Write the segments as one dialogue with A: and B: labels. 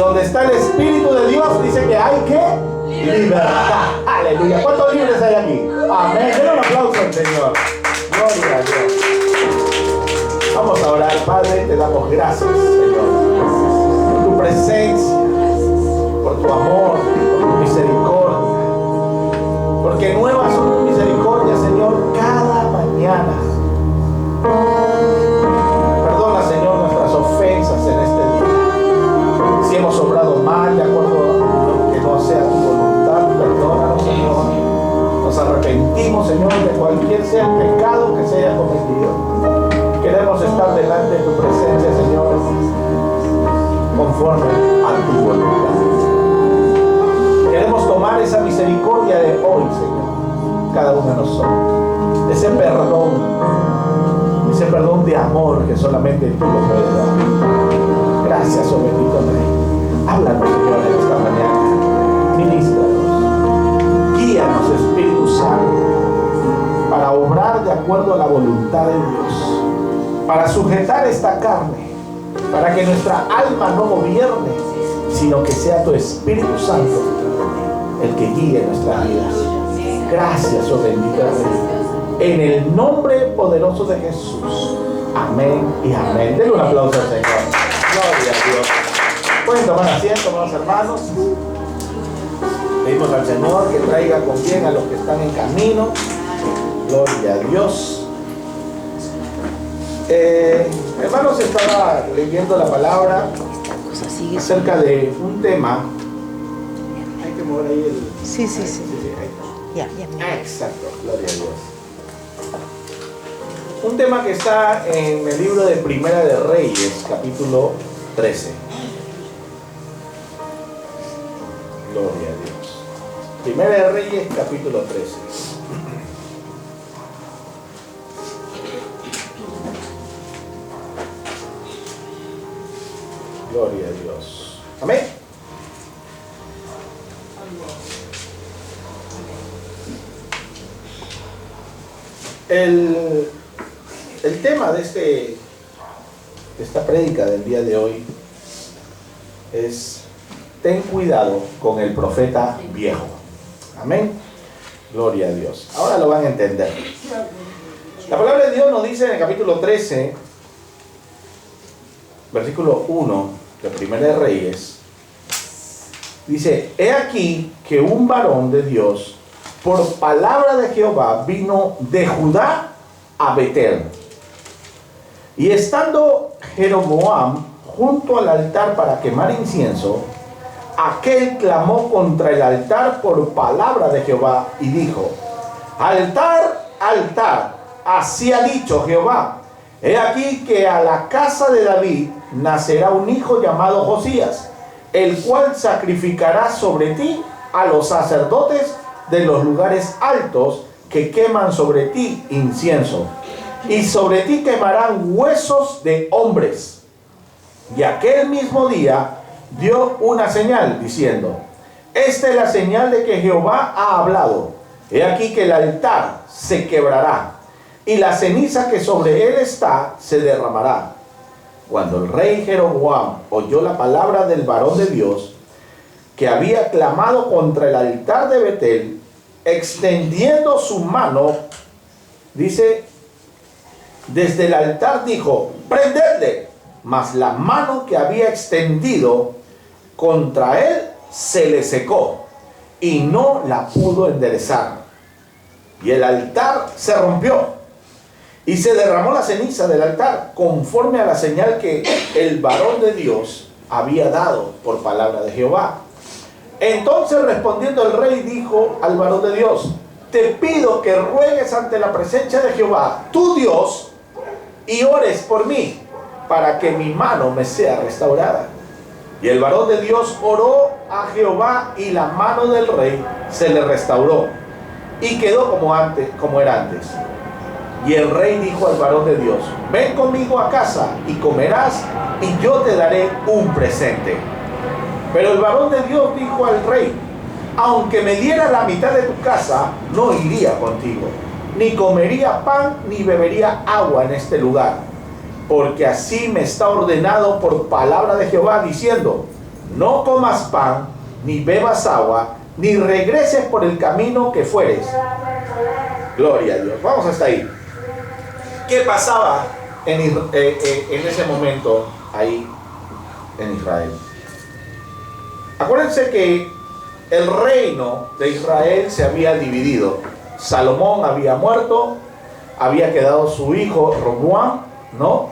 A: donde está el Espíritu de Dios, dice que hay que libertad. Aleluya. ¿Cuántos libres hay aquí? Amén. Den un aplauso al Señor. Gloria a Dios. Vamos a orar. Padre, te damos gracias, Señor, por tu presencia, por tu amor, por tu misericordia. Porque nuevas son tus misericordias, Señor, cada mañana. Perdona, Señor, nuestras ofensas en este día. Si hemos obrado mal de acuerdo a lo que no sea tu voluntad, perdónanos, Señor. Nos arrepentimos, Señor, de cualquier sea el pecado que se haya cometido. Queremos estar delante de tu presencia, Señor, conforme a tu voluntad. Queremos tomar esa misericordia de hoy, Señor, cada uno de nosotros. Ese perdón de amor que solamente tú lo puedes dar. Gracias, oh bendito Rey. Háblanos, Señor, en esta mañana. Ministranos. Guíanos, Espíritu Santo, para obrar de acuerdo a la voluntad de Dios. Para sujetar esta carne. Para que nuestra alma no gobierne, sino que sea tu Espíritu Santo el que guíe nuestras vidas. Gracias, oh bendito Rey. En el nombre poderoso de Jesús. Amén y amén. Denle un aplauso al Señor. Gloria a Dios. Pueden tomar asiento, amados hermanos. Pedimos al Señor que traiga con bien a los que están en camino. Gloria a Dios. Hermanos, estaba leyendo la palabra acerca de un tema. Hay que mover ahí el...
B: Sí.
A: Ahí está.
B: Ya.
A: Exacto, gloria a Dios. Un tema que está en el libro de Primera de Reyes, capítulo 13. Gloria a Dios. Primera de Reyes, capítulo 13. Gloria a Dios. Amén. El tema de esta prédica del día de hoy es: ten cuidado con el profeta viejo. Amén. Gloria a Dios. Ahora lo van a entender. La palabra de Dios nos dice en el capítulo 13, versículo 1 de Primera de Reyes, dice: he aquí que un varón de Dios, por palabra de Jehová, vino de Judá a Betel. Y estando Jeroboam junto al altar para quemar incienso, aquel clamó contra el altar por palabra de Jehová y dijo: altar, altar, así ha dicho Jehová, he aquí que a la casa de David nacerá un hijo llamado Josías, el cual sacrificará sobre ti a los sacerdotes de los lugares altos que queman sobre ti incienso, y sobre ti quemarán huesos de hombres. Y aquel mismo día dio una señal diciendo: esta es la señal de que Jehová ha hablado, he aquí que el altar se quebrará y la ceniza que sobre él está se derramará. Cuando el rey Jeroboam oyó la palabra del varón de Dios que había clamado contra el altar de Betel, extendiendo su mano, dice, desde el altar dijo: prendedle. Mas la mano que había extendido contra él se le secó y no la pudo enderezar. Y el altar se rompió y se derramó la ceniza del altar, conforme a la señal que el varón de Dios había dado por palabra de Jehová. Entonces, respondiendo el rey, dijo al varón de Dios: te pido que ruegues ante la presencia de Jehová, tu Dios, y ores por mí, para que mi mano me sea restaurada. Y el varón de Dios oró a Jehová, y la mano del rey se le restauró, y quedó como era antes. Y el rey dijo al varón de Dios: ven conmigo a casa y comerás, y yo te daré un presente. Pero el varón de Dios dijo al rey: aunque me diera la mitad de tu casa, no iría contigo, ni comería pan, ni bebería agua en este lugar, porque así me está ordenado por palabra de Jehová, diciendo: no comas pan, ni bebas agua, ni regreses por el camino que fueres. Gloria a Dios. Vamos hasta ahí. ¿Qué pasaba en ese momento ahí en Israel? Acuérdense que el reino de Israel se había dividido. Salomón había muerto, había quedado su hijo Roboam, ¿no?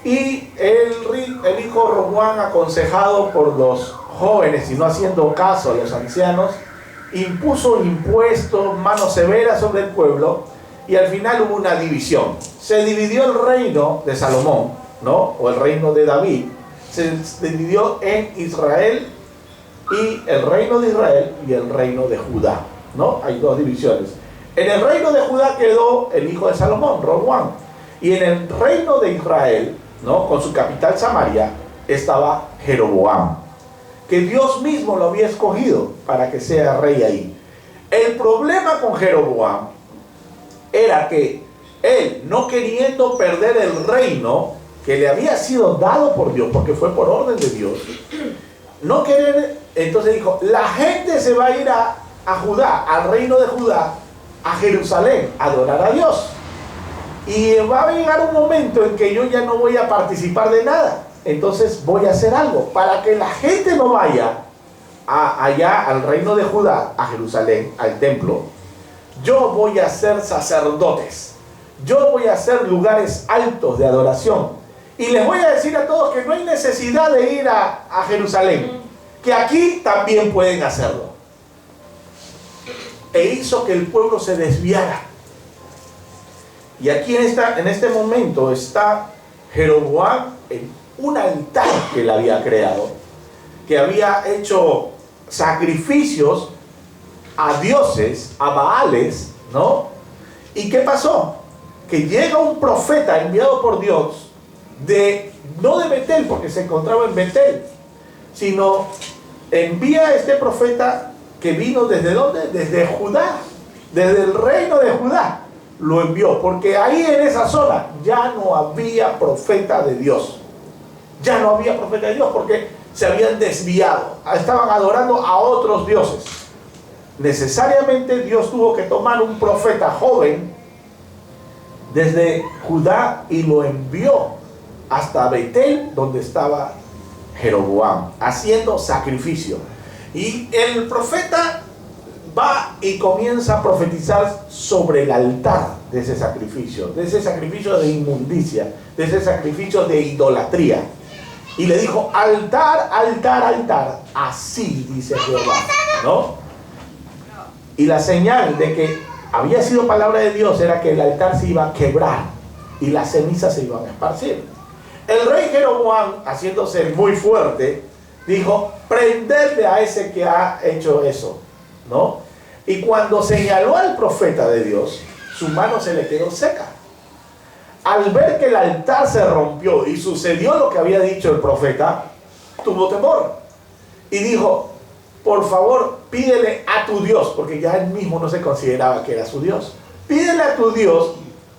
A: Y el hijo Roboam, aconsejado por los jóvenes y no haciendo caso a los ancianos, impuso impuestos, manos severas sobre el pueblo, y al final hubo una división. Se dividió el reino de Salomón, ¿no? O el reino de David. Se dividió en Israel, y el reino de Israel y el reino de Judá, ¿no? Hay dos divisiones. En el reino de Judá quedó el hijo de Salomón, Roboam, y en el reino de Israel, ¿no? Con su capital Samaria, estaba Jeroboam, que Dios mismo lo había escogido para que sea rey ahí. El problema con Jeroboam era que él, no queriendo perder el reino que le había sido dado por Dios, porque fue por orden de Dios, no querer, entonces dijo, la gente se va a ir a Judá, al reino de Judá, a Jerusalén, a adorar a Dios. Y va a llegar un momento en que yo ya no voy a participar de nada. Entonces voy a hacer algo para que la gente no vaya allá al reino de Judá, a Jerusalén, al templo. Yo voy a hacer sacerdotes. Yo voy a hacer lugares altos de adoración. Y les voy a decir a todos que no hay necesidad de ir a Jerusalén, que aquí también pueden hacerlo. E hizo que el pueblo se desviara. Y aquí en este momento está Jeroboam en un altar que él había creado, que había hecho sacrificios a dioses, a Baales, ¿no? ¿Y qué pasó? Que llega un profeta enviado por Dios, no de Betel, porque se encontraba en Betel, sino envía a este profeta que vino ¿desde dónde? Desde Judá, desde el reino de Judá. Lo envió, porque ahí en esa zona ya no había profeta de Dios. Ya no había profeta de Dios porque se habían desviado, estaban adorando a otros dioses. Necesariamente Dios tuvo que tomar un profeta joven desde Judá y lo envió hasta Betel, donde estaba Jeroboam, haciendo sacrificio. Y el profeta va y comienza a profetizar sobre el altar de ese sacrificio de inmundicia, de ese sacrificio de idolatría. Y le dijo, altar, altar, altar, así dice Jehová, ¿no? Y la señal de que había sido palabra de Dios era que el altar se iba a quebrar y las cenizas se iban a esparcir. El rey Jeroboam, haciéndose muy fuerte, dijo, prenderle a ese que ha hecho eso, ¿no? Y cuando señaló al profeta de Dios, su mano se le quedó seca. Al ver que el altar se rompió y sucedió lo que había dicho el profeta, tuvo temor. Y dijo, por favor, pídele a tu Dios, porque ya él mismo no se consideraba que era su Dios. Pídele a tu Dios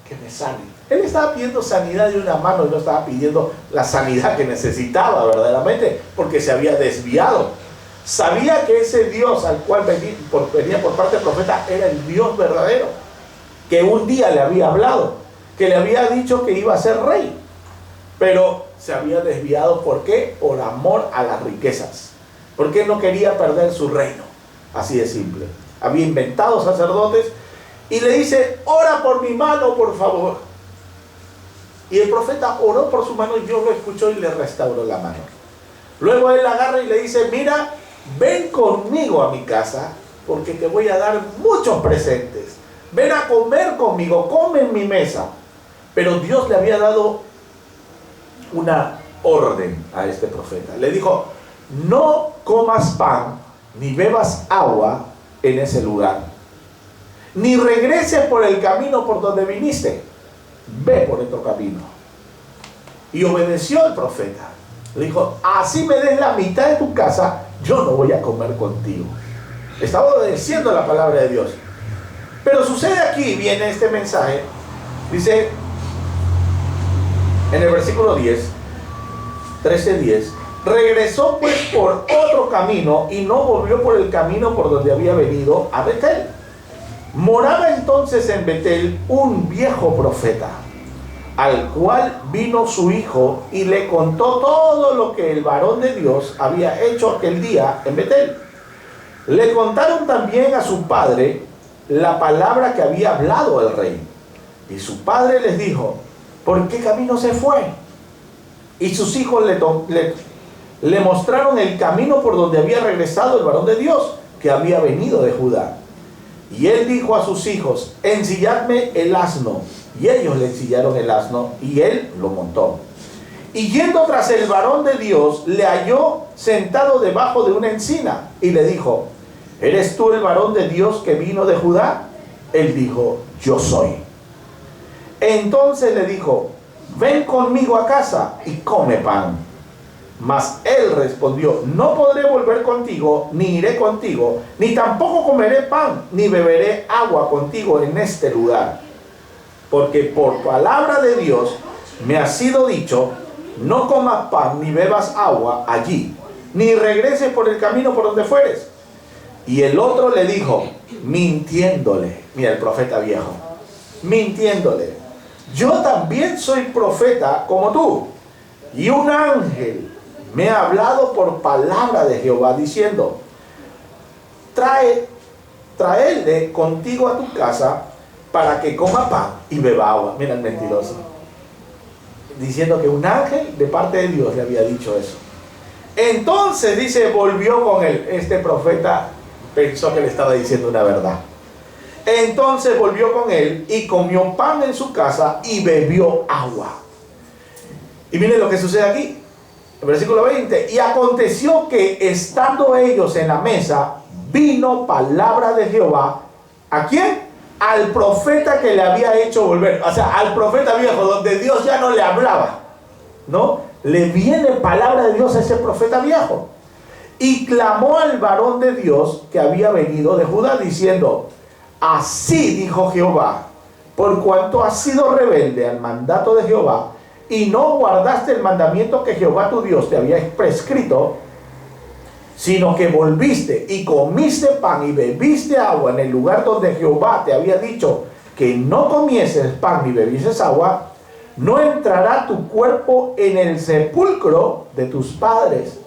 A: que me sane. Él estaba pidiendo sanidad de una mano y no estaba pidiendo la sanidad que necesitaba verdaderamente, porque se había desviado. Sabía que ese Dios al cual venía por parte del profeta era el Dios verdadero, que un día le había hablado, que le había dicho que iba a ser rey, pero se había desviado. ¿Por qué? Por amor a las riquezas, porque no quería perder su reino, así de simple. Había inventado sacerdotes y le dice, ora por mi mano, por favor. Y el profeta oró por su mano y Dios lo escuchó y le restauró la mano. Luego él agarra y le dice, mira, ven conmigo a mi casa porque te voy a dar muchos presentes. Ven a comer conmigo, come en mi mesa. Pero Dios le había dado una orden a este profeta. Le dijo, no comas pan ni bebas agua en ese lugar, ni regreses por el camino por donde viniste. Ve por otro camino. Y obedeció el profeta. Le dijo, así me des la mitad de tu casa, yo no voy a comer contigo. Estaba obedeciendo la palabra de Dios. Pero sucede aquí, viene este mensaje. Dice en el versículo 10, 13:10, Regresó pues por otro camino y no volvió por el camino por donde había venido a Betel. Moraba entonces en Betel un viejo profeta, al cual vino su hijo y le contó todo lo que el varón de Dios había hecho aquel día en Betel. Le contaron también a su padre la palabra que había hablado el rey. Y su padre les dijo: ¿por qué camino se fue? Y sus hijos le mostraron el camino por donde había regresado el varón de Dios, que había venido de Judá. Y él dijo a sus hijos: ensilladme el asno. Y ellos le ensillaron el asno, y él lo montó. Y yendo tras el varón de Dios, le halló sentado debajo de una encina, y le dijo: ¿eres tú el varón de Dios que vino de Judá? Él dijo: yo soy. Entonces le dijo: ven conmigo a casa y come pan. Mas él respondió: no podré volver contigo, ni iré contigo, ni tampoco comeré pan, ni beberé agua contigo en este lugar. Porque por palabra de Dios me ha sido dicho: no comas pan ni bebas agua allí, ni regreses por el camino por donde fueres. Y el otro le dijo, mintiéndole, mira el profeta viejo, mintiéndole: yo también soy profeta como tú, y un ángel me ha hablado por palabra de Jehová diciendo: traedle contigo a tu casa para que coma pan y beba agua. Mira el mentiroso, diciendo que un ángel de parte de Dios le había dicho eso. Entonces dice, volvió con él. Este profeta pensó que le estaba diciendo una verdad. Entonces volvió con él y comió pan en su casa y bebió agua. Y miren lo que sucede aquí, el versículo 20. Y aconteció que estando ellos en la mesa, vino palabra de Jehová. ¿A quién? Al profeta que le había hecho volver. O sea, al profeta viejo, donde Dios ya no le hablaba, ¿no? Le viene palabra de Dios a ese profeta viejo. Y clamó al varón de Dios que había venido de Judá, diciendo: así dijo Jehová, por cuanto has sido rebelde al mandato de Jehová, y no guardaste el mandamiento que Jehová tu Dios te había prescrito, sino que volviste y comiste pan y bebiste agua en el lugar donde Jehová te había dicho que no comieses pan ni bebieses agua, no entrará tu cuerpo en el sepulcro de tus padres.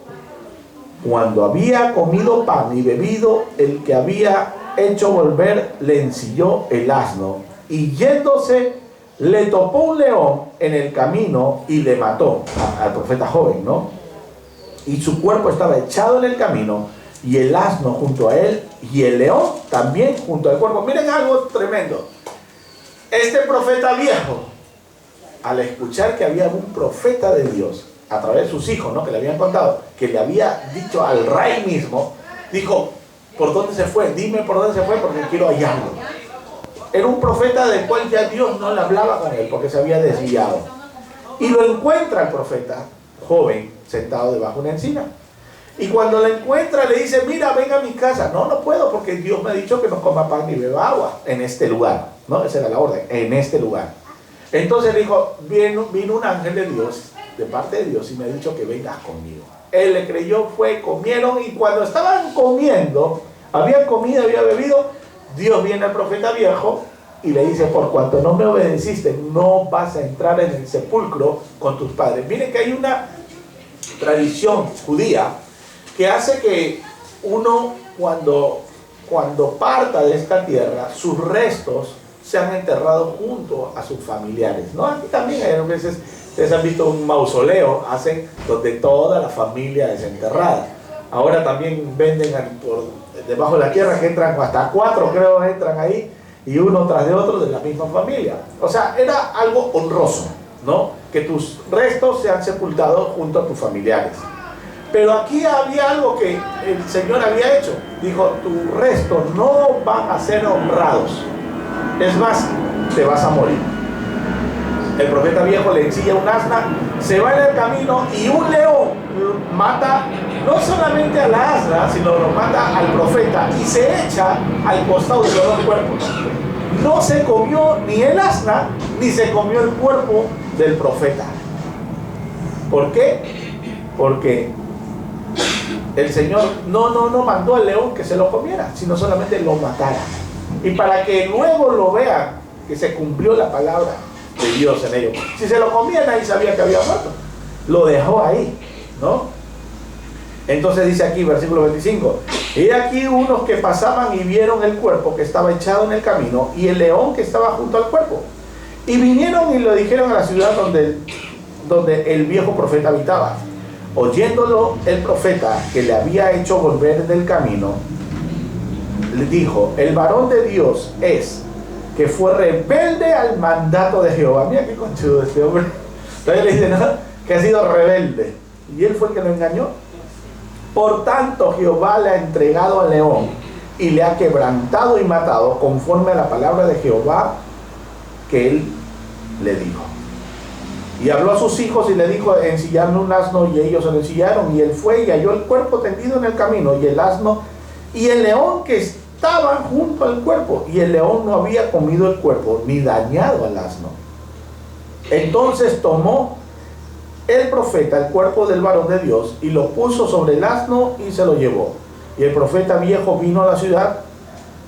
A: Cuando había comido pan y bebido, el que había hecho volver le ensilló el asno, y yéndose le topó un león en el camino y le mató al profeta joven, ¿no? Y su cuerpo estaba echado en el camino, y el asno junto a él, y el león también junto al cuerpo. Miren algo tremendo. Este profeta viejo, al escuchar que había un profeta de Dios, a través de sus hijos, ¿no?, que le habían contado, que le había dicho al rey mismo, dijo: ¿por dónde se fue? Dime por dónde se fue, porque quiero hallarlo. Era un profeta del cual ya Dios no le hablaba con él, porque se había desviado. Y lo encuentra el profeta joven sentado debajo de una encina. Y cuando lo encuentra le dice: mira, ven a mi casa. No, no puedo, porque Dios me ha dicho que no coma pan ni beba agua en este lugar, ¿no? Esa era la orden, en este lugar. Entonces dijo: vino un ángel de Dios, de parte de Dios, y me ha dicho que vengas conmigo. Él le creyó, fue, comieron, y cuando estaban comiendo, habían comido, había bebido, Dios viene al profeta viejo y le dice: por cuanto no me obedeciste, no vas a entrar en el sepulcro con tus padres. Miren que hay una tradición judía que hace que uno, cuando parta de esta tierra, sus restos sean enterrados junto a sus familiares, ¿no? Aquí también hay veces, ustedes han visto un mausoleo, hacen donde toda la familia es enterrada. Ahora también venden por debajo de la tierra, que entran hasta 4, creo, entran ahí, y uno tras de otro de la misma familia. O sea, era algo honroso, ¿no?, que tus restos sean sepultados junto a tus familiares. Pero aquí había algo que el Señor había hecho. Dijo: tus restos no van a ser honrados. Es más, te vas a morir. El profeta viejo le ensilla un asna, se va en el camino, y un león mata no solamente a la asna, sino lo mata al profeta, y se echa al costado de los dos cuerpos. No se comió ni el asna, ni se comió el cuerpo del profeta. ¿Por qué? Porque el Señor no mandó al león que se lo comiera, sino solamente lo matara. Y para que luego lo vean, que se cumplió la palabra de Dios en ello. Si se lo comía, nadie sabía que había muerto. Lo dejó ahí, ¿no? Entonces dice aquí, versículo 25: y aquí unos que pasaban y vieron el cuerpo que estaba echado en el camino y el león que estaba junto al cuerpo. Y vinieron y lo dijeron a la ciudad donde el viejo profeta habitaba. Oyéndolo el profeta, que le había hecho volver del camino, le dijo: el varón de Dios es que fue rebelde al mandato de Jehová. Mira qué conchudo este hombre. Entonces le dice, ¿no?, que ha sido rebelde, y él fue el que lo engañó. Por tanto Jehová le ha entregado al león y le ha quebrantado y matado, conforme a la palabra de Jehová que él le dijo. Y habló a sus hijos y le dijo: ensillarme un asno, y ellos se lo ensillaron, y él fue y halló el cuerpo tendido en el camino, y el asno y el león que estaban junto al cuerpo, y el león no había comido el cuerpo ni dañado al asno. Entonces tomó el profeta el cuerpo del varón de Dios y lo puso sobre el asno y se lo llevó. Y el profeta viejo vino a la ciudad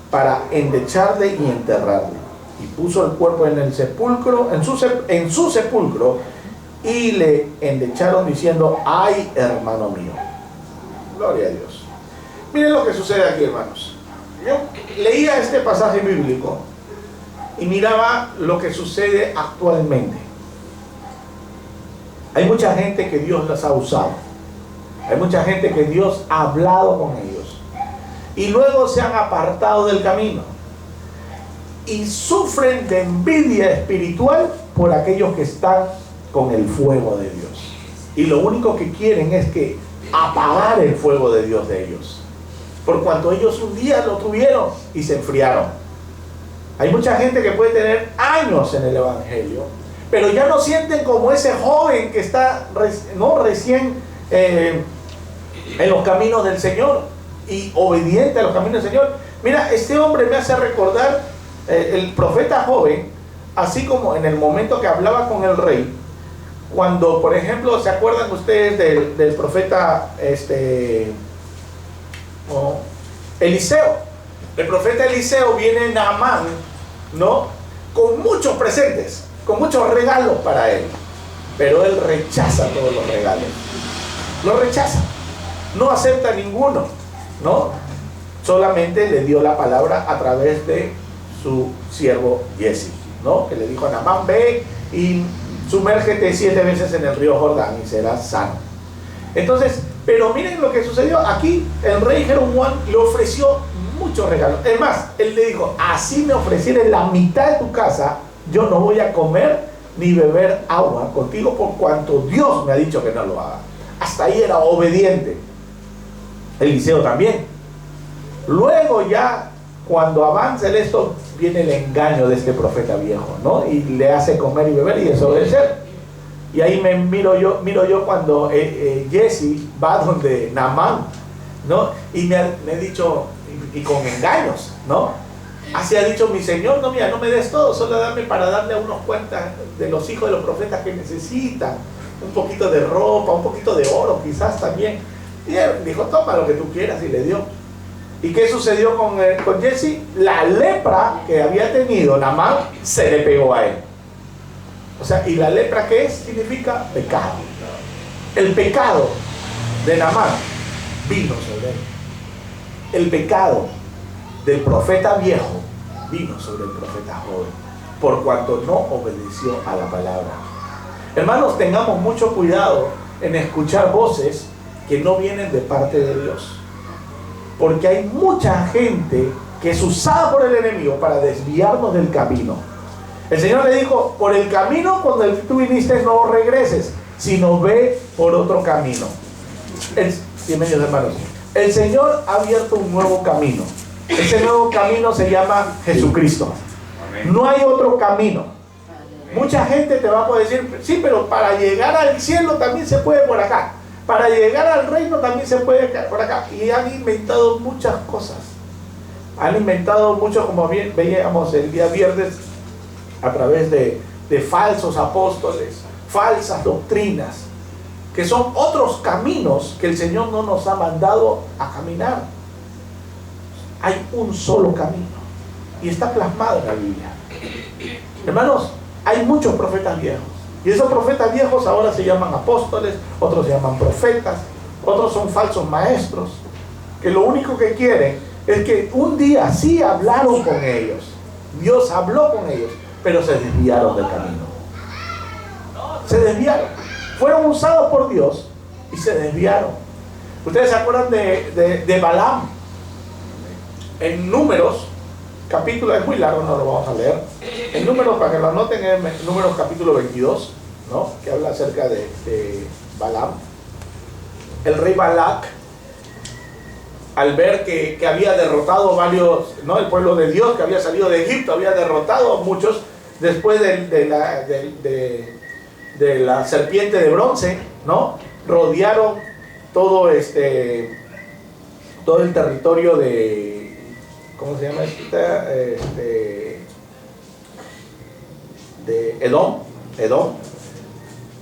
A: para endecharle y enterrarle. Y puso el cuerpo en el sepulcro, en su sepulcro, y le endecharon diciendo: ay, hermano mío. Gloria a Dios. Miren lo que sucede aquí, hermanos. Yo leía este pasaje bíblico y miraba lo que sucede actualmente. Hay mucha gente que Dios las ha usado. Hay mucha gente que Dios ha hablado con ellos. Y luego se han apartado del camino. Y sufren de envidia espiritual por aquellos que están con el fuego de Dios. Y lo único que quieren es que apagar el fuego de Dios de ellos. Por cuanto ellos un día lo tuvieron y se enfriaron. Hay mucha gente que puede tener años en el Evangelio, pero ya no sienten como ese joven que está recién en los caminos del Señor y obediente a los caminos del Señor. Mira, este hombre me hace recordar el profeta joven, así como en el momento que hablaba con el rey, cuando, por ejemplo, ¿se acuerdan ustedes del profeta Eliseo? El profeta Eliseo viene en Naamán, ¿no?, con muchos presentes, con muchos regalos para él, pero él rechaza todos los regalos, lo rechaza, no acepta ninguno, ¿no? Solamente le dio la palabra a través de su siervo Giesi, ¿no?, que le dijo a Naamán: ve y sumérgete 7 veces en el río Jordán y serás sano. Entonces, pero miren lo que sucedió aquí. El rey Jeroboam le ofreció muchos regalos. Es más, él le dijo: así me ofrecieres la mitad de tu casa, yo no voy a comer ni beber agua contigo, por cuanto Dios me ha dicho que no lo haga. Hasta ahí era obediente. Eliseo también. Luego ya, cuando avanza el esto, viene el engaño de este profeta viejo, ¿no? Y le hace comer y beber y desobedecer. Y ahí miro yo cuando Giesi va donde Naamán, ¿no? Y me ha dicho, y con engaños, ¿no? Así ha dicho: mi señor, no, mira, no me des todo, solo dame para darle a unos cuantos de los hijos de los profetas que necesitan, un poquito de ropa, un poquito de oro quizás también. Y él dijo: toma lo que tú quieras, y le dio. ¿Y qué sucedió con Giesi? La lepra que había tenido Naamán se le pegó a él. O sea, ¿y la lepra qué es? Significa pecado. El pecado de Naamán vino sobre él. El pecado del profeta viejo vino sobre el profeta joven, por cuanto no obedeció a la palabra. Hermanos, tengamos mucho cuidado en escuchar voces que no vienen de parte de Dios, porque hay mucha gente que es usada por el enemigo para desviarnos del camino. El Señor le dijo: por el camino cuando tú viniste no regreses, sino ve por otro camino. Bienvenidos, hermanos. El Señor ha abierto un nuevo camino. Ese nuevo camino se llama Jesucristo. No hay otro camino. Mucha gente te va a poder decir: sí, pero para llegar al cielo también se puede por acá, para llegar al reino también se puede por acá. Y han inventado muchas cosas. Han inventado mucho, como bien veíamos el día viernes, a través de falsos apóstoles, falsas doctrinas, que son otros caminos que el Señor no nos ha mandado a caminar. Hay un solo camino y está plasmado en la Biblia. Hermanos, hay muchos profetas viejos y esos profetas viejos ahora se llaman apóstoles, otros se llaman profetas, otros son falsos maestros, que lo único que quieren es que un día sí hablaron con ellos, Dios habló con ellos, pero se desviaron del camino. Se desviaron, fueron usados por Dios y se desviaron. Ustedes se acuerdan de Balaam. En Números, capítulo, es muy largo, no lo vamos a leer. En Números, para que lo anoten, en Números capítulo 22, ¿no? Que habla acerca de Balaam. El rey Balac, al ver que había derrotado varios, ¿no? El pueblo de Dios que había salido de Egipto, había derrotado a muchos después de la serpiente de bronce, ¿no? Rodearon todo todo el territorio de, ¿cómo se llama de Edom.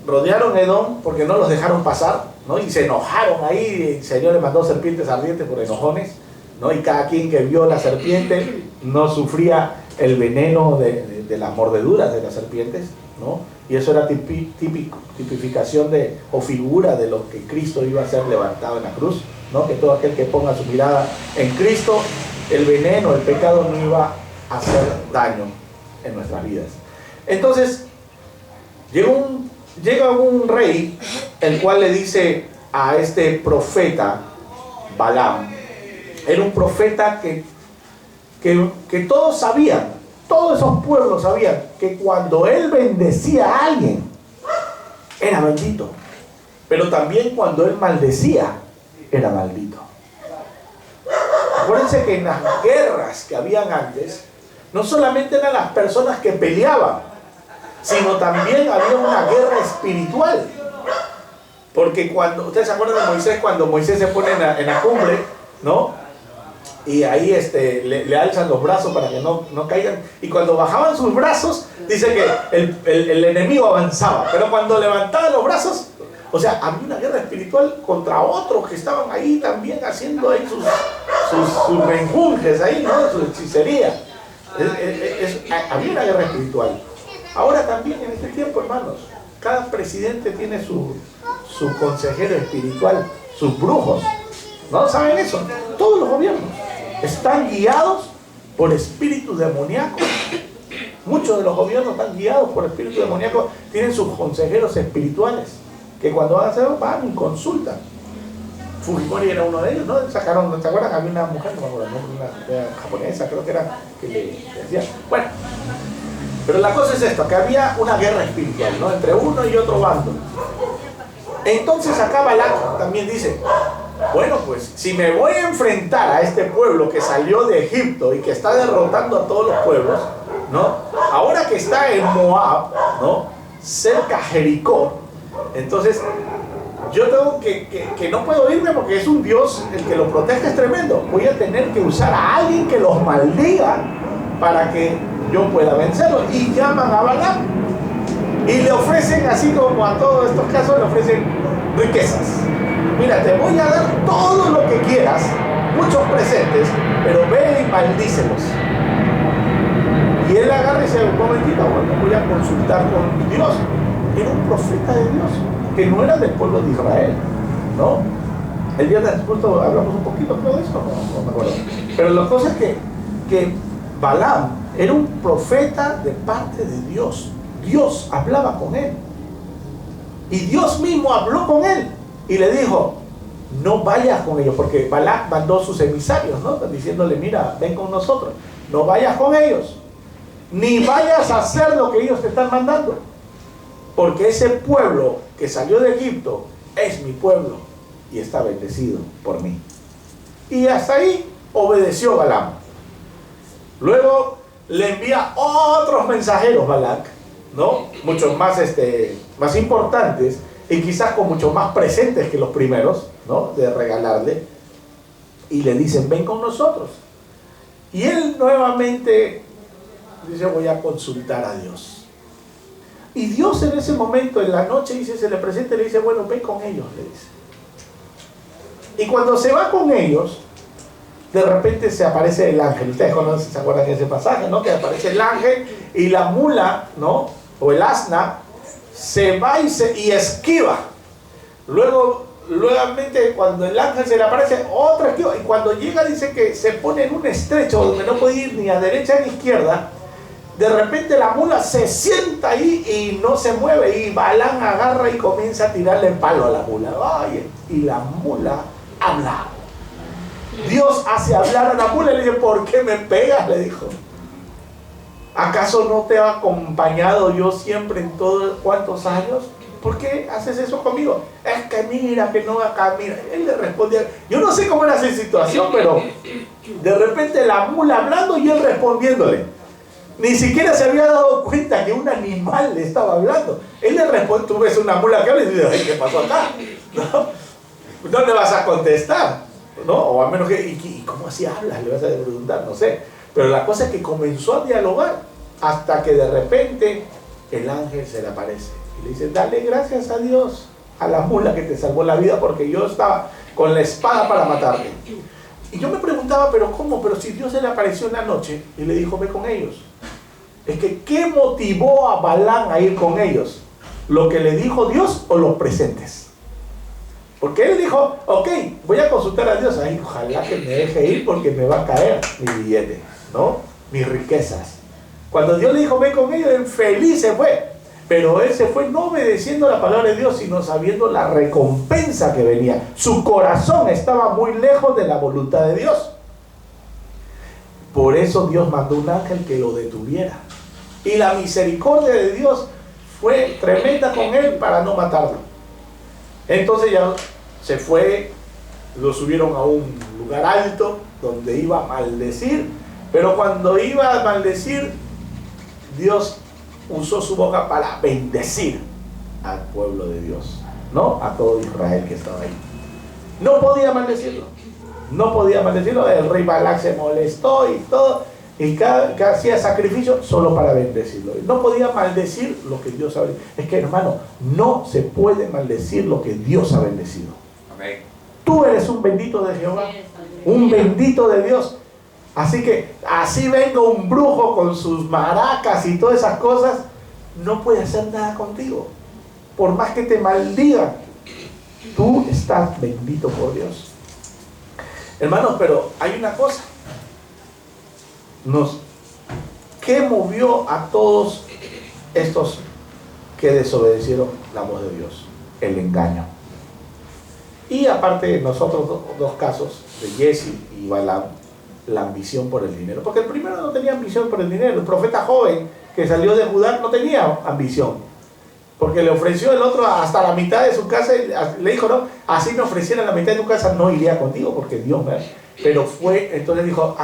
A: Rodearon Edom porque no los dejaron pasar, ¿no? Y se enojaron ahí, el Señor le mandó serpientes ardientes por enojones, ¿no? Y cada quien que vio la serpiente no sufría el veneno de las mordeduras de las serpientes, ¿no? Y eso era tipificación o figura de lo que Cristo iba a ser levantado en la cruz, ¿no? Que todo aquel que ponga su mirada en Cristo, el veneno, el pecado no iba a hacer daño en nuestras vidas. Entonces, llega un rey, el cual le dice a este profeta, Balaam, era un profeta que todos sabían, todos esos pueblos sabían que cuando él bendecía a alguien, era bendito. Pero también cuando él maldecía, era maldito. Acuérdense que en las guerras que habían antes, no solamente eran las personas que peleaban, sino también había una guerra espiritual. Porque cuando, ustedes se acuerdan de Moisés, cuando Moisés se pone en la cumbre, ¿no? Y ahí le alzan los brazos para que no caigan. Y cuando bajaban sus brazos, dice que el enemigo avanzaba. Pero cuando levantaban los brazos, o sea, había una guerra espiritual contra otros que estaban ahí también haciendo ahí sus menjunjes ahí, ¿no? Su hechicería. Había una guerra espiritual. Ahora también en este tiempo, hermanos, cada presidente tiene su consejero espiritual, sus brujos. ¿No saben eso? Todos los gobiernos están guiados por espíritus demoníacos. Muchos de los gobiernos están guiados por espíritus demoníacos, tienen sus consejeros espirituales, que cuando van a hacer van y consultan. Fujimori era uno de ellos, ¿no? Sacaron, ¿te acuerdas? Había una mujer, no me acuerdo, una japonesa, creo que era, que le decía. Bueno, pero la cosa es esto, que había una guerra espiritual, ¿no? Entre uno y otro bando. Entonces acá Balac también dice, bueno, pues si me voy a enfrentar a este pueblo que salió de Egipto y que está derrotando a todos los pueblos, ¿no? Ahora que está en Moab, ¿no? Cerca a Jericó, entonces yo tengo que no puedo irme porque es un Dios, el que los protege es tremendo. Voy a tener que usar a alguien que los maldiga para que yo pueda vencerlos. Y llaman a Balaam y le ofrecen, así como a todos estos casos, le ofrecen riquezas. Mira, te voy a dar todo lo que quieras, muchos presentes, pero ve y maldícelos. Y él agarra y dice, un momentito, bueno, voy a consultar con Dios. Era un profeta de Dios, que no era del pueblo de Israel, ¿no? El día después hablamos un poquito de eso, no me acuerdo. Pero la cosa es que Balaam era un profeta de parte de Dios. Dios hablaba con él. Y Dios mismo habló con él. Y le dijo, no vayas con ellos, porque Balac mandó sus emisarios, ¿no? Diciéndole, mira, ven con nosotros. No vayas con ellos. Ni vayas a hacer lo que ellos te están mandando. Porque ese pueblo que salió de Egipto es mi pueblo y está bendecido por mí. Y hasta ahí obedeció Balaam. Luego le envía otros mensajeros Balac, ¿no? Muchos más importantes y quizás con mucho más presentes que los primeros, ¿no? De regalarle. Y le dicen, ven con nosotros. Y él nuevamente dice, voy a consultar a Dios. Y Dios en ese momento, en la noche, dice, se le presenta y le dice, bueno, ve con ellos, le dice. Y cuando se va con ellos, de repente se aparece el ángel. Ustedes conocen, se acuerdan de ese pasaje, ¿no? Que aparece el ángel y la mula, ¿no? O el asna, se va y esquiva. Luego, nuevamente, cuando el ángel se le aparece, otra esquiva. Y cuando llega, dice que se pone en un estrecho donde no puede ir ni a derecha ni a izquierda. De repente la mula se sienta ahí y no se mueve. Y Balaam agarra y comienza a tirarle el palo a la mula. Ay, y la mula habla. Dios hace hablar a la mula y le dice, ¿por qué me pegas? Le dijo. ¿Acaso no te he acompañado yo siempre en todos cuántos años? ¿Por qué haces eso conmigo? Es que mira, que no acá, mira. Él le respondía, yo no sé cómo era esa situación, pero de repente la mula hablando y él respondiéndole. Ni siquiera se había dado cuenta que un animal le estaba hablando. Él le responde, tú ves una mula que habla y dices, ay, ¿qué pasó acá? No le vas a contestar, ¿no? O al menos que, ¿y cómo así hablas? Le vas a preguntar, no sé. Pero la cosa es que comenzó a dialogar hasta que de repente el ángel se le aparece y le dice, dale gracias a Dios, a la mula que te salvó la vida, porque yo estaba con la espada para matarte. Y yo me preguntaba, pero ¿cómo? Pero si Dios se le apareció en la noche y le dijo, ve con ellos. Es que, ¿qué motivó a Balaam a ir con ellos? ¿Lo que le dijo Dios o los presentes? Porque él dijo, ok, voy a consultar a Dios. Ay, ojalá que me deje ir porque me va a caer mi billete, ¿no? Mis riquezas. Cuando Dios le dijo, ve con ellos, él feliz se fue. Pero él se fue no obedeciendo la palabra de Dios, sino sabiendo la recompensa que venía. Su corazón estaba muy lejos de la voluntad de Dios. Por eso Dios mandó un ángel que lo detuviera. Y la misericordia de Dios fue tremenda con él para no matarlo. Entonces ya se fue, lo subieron a un lugar alto donde iba a maldecir. Pero cuando iba a maldecir, Dios usó su boca para bendecir al pueblo de Dios, ¿no? A todo Israel que estaba ahí. No podía maldecirlo. No podía maldecirlo. El rey Balac se molestó y todo. Y cada hacía sacrificio solo para bendecirlo. No podía maldecir lo que Dios ha bendecido. Es que, hermano, no se puede maldecir lo que Dios ha bendecido. Okay. Tú eres un bendito de Jehová. Un bendito de Dios. Así que, así venga un brujo con sus maracas y todas esas cosas, no puede hacer nada contigo. Por más que te maldigan, tú estás bendito por Dios. Hermanos, pero hay una cosa. ¿Qué movió a todos estos que desobedecieron la voz de Dios? El engaño. Y aparte nosotros dos casos de Jesse y Balaam, la ambición por el dinero. Porque el primero no tenía ambición por el dinero. El profeta joven que salió de Judá no tenía ambición. Porque le ofreció el otro hasta la mitad de su casa y le dijo, no, así me ofrecieran la mitad de tu casa, no iría contigo porque Dios me... Pero fue, entonces dijo,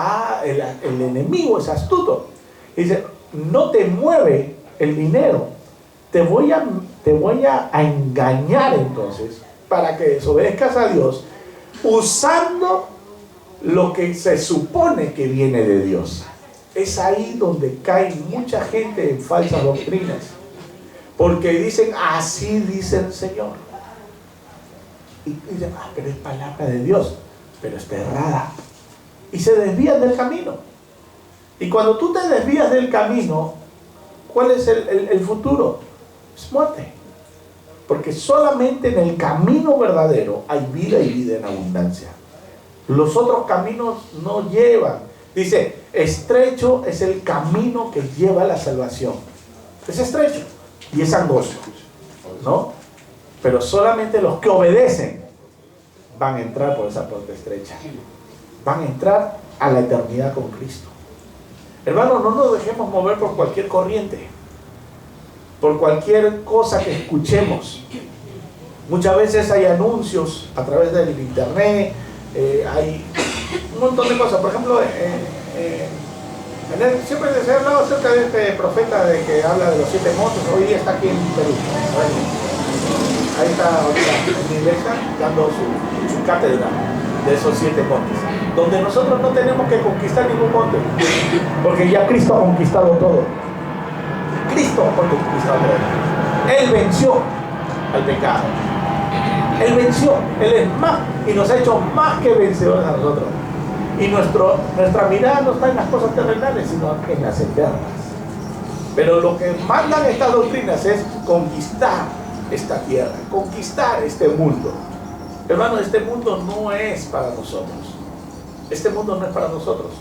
A: el enemigo es astuto. Y dice, no te mueve el dinero, te voy a engañar entonces para que desobedezcas a Dios usando lo que se supone que viene de Dios. Es ahí donde cae mucha gente en falsas doctrinas. Porque dicen, así dice el Señor. Y dicen, pero es palabra de Dios. Pero está errada. Y se desvían del camino. Y cuando tú te desvías del camino, ¿cuál es el futuro? Es muerte. Porque solamente en el camino verdadero hay vida y vida en abundancia. Los otros caminos no llevan. Dice, estrecho es el camino que lleva a la salvación. Es estrecho y es angosto, ¿no? Pero solamente los que obedecen van a entrar por esa puerta estrecha. Van a entrar a la eternidad con Cristo. Hermanos, no nos dejemos mover por cualquier corriente, por cualquier cosa que escuchemos. Muchas veces hay anuncios a través del internet, hay un montón de cosas. Por ejemplo, siempre se ha hablado acerca de este profeta de que habla de los 7 montes. Hoy día está aquí en Perú. Ahí está ahorita en mi iglesia dando su cátedra de esos 7 montes, donde nosotros no tenemos que conquistar ningún monte, porque ya Cristo ha conquistado todo. Cristo fue conquistado por Él. Él venció al pecado. Él venció. Él es más y nos ha hecho más que vencedores a nosotros. Y nuestra mirada no está en las cosas terrenales, sino en las eternas. Pero lo que mandan estas doctrinas es conquistar esta tierra, conquistar este mundo. Hermano, este mundo no es para nosotros. Este mundo no es para nosotros.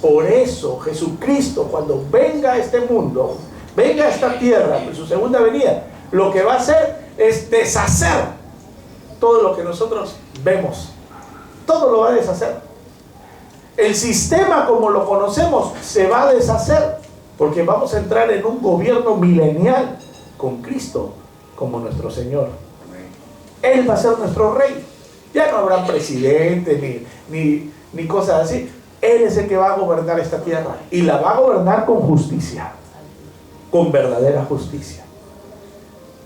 A: Por eso Jesucristo, cuando venga a este mundo, venga a esta tierra en su segunda venida, lo que va a hacer es deshacer todo lo que nosotros vemos. Todo lo va a deshacer. El sistema como lo conocemos se va a deshacer, porque vamos a entrar en un gobierno milenial con Cristo como nuestro Señor. Él va a ser nuestro rey. Ya no habrá presidente ni cosas así. Él es el que va a gobernar esta tierra, y la va a gobernar con justicia, con verdadera justicia.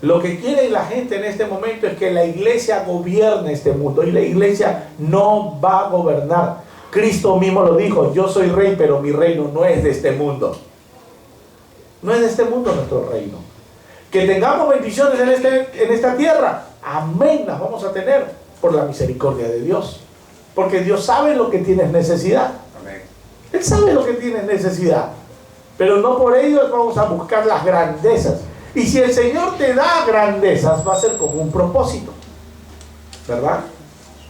A: Lo que quiere la gente en este momento es que la iglesia gobierne este mundo, y la iglesia no va a gobernar. Cristo mismo lo dijo: yo soy rey, pero mi reino no es de este mundo. No es de este mundo nuestro reino. Que tengamos bendiciones en esta tierra, amén, las vamos a tener por la misericordia de Dios. Porque Dios sabe lo que tienes necesidad. Amén. Él sabe lo que tienes necesidad. Pero no por ello vamos a buscar las grandezas. Y si el Señor te da grandezas, va a ser con un propósito, ¿verdad?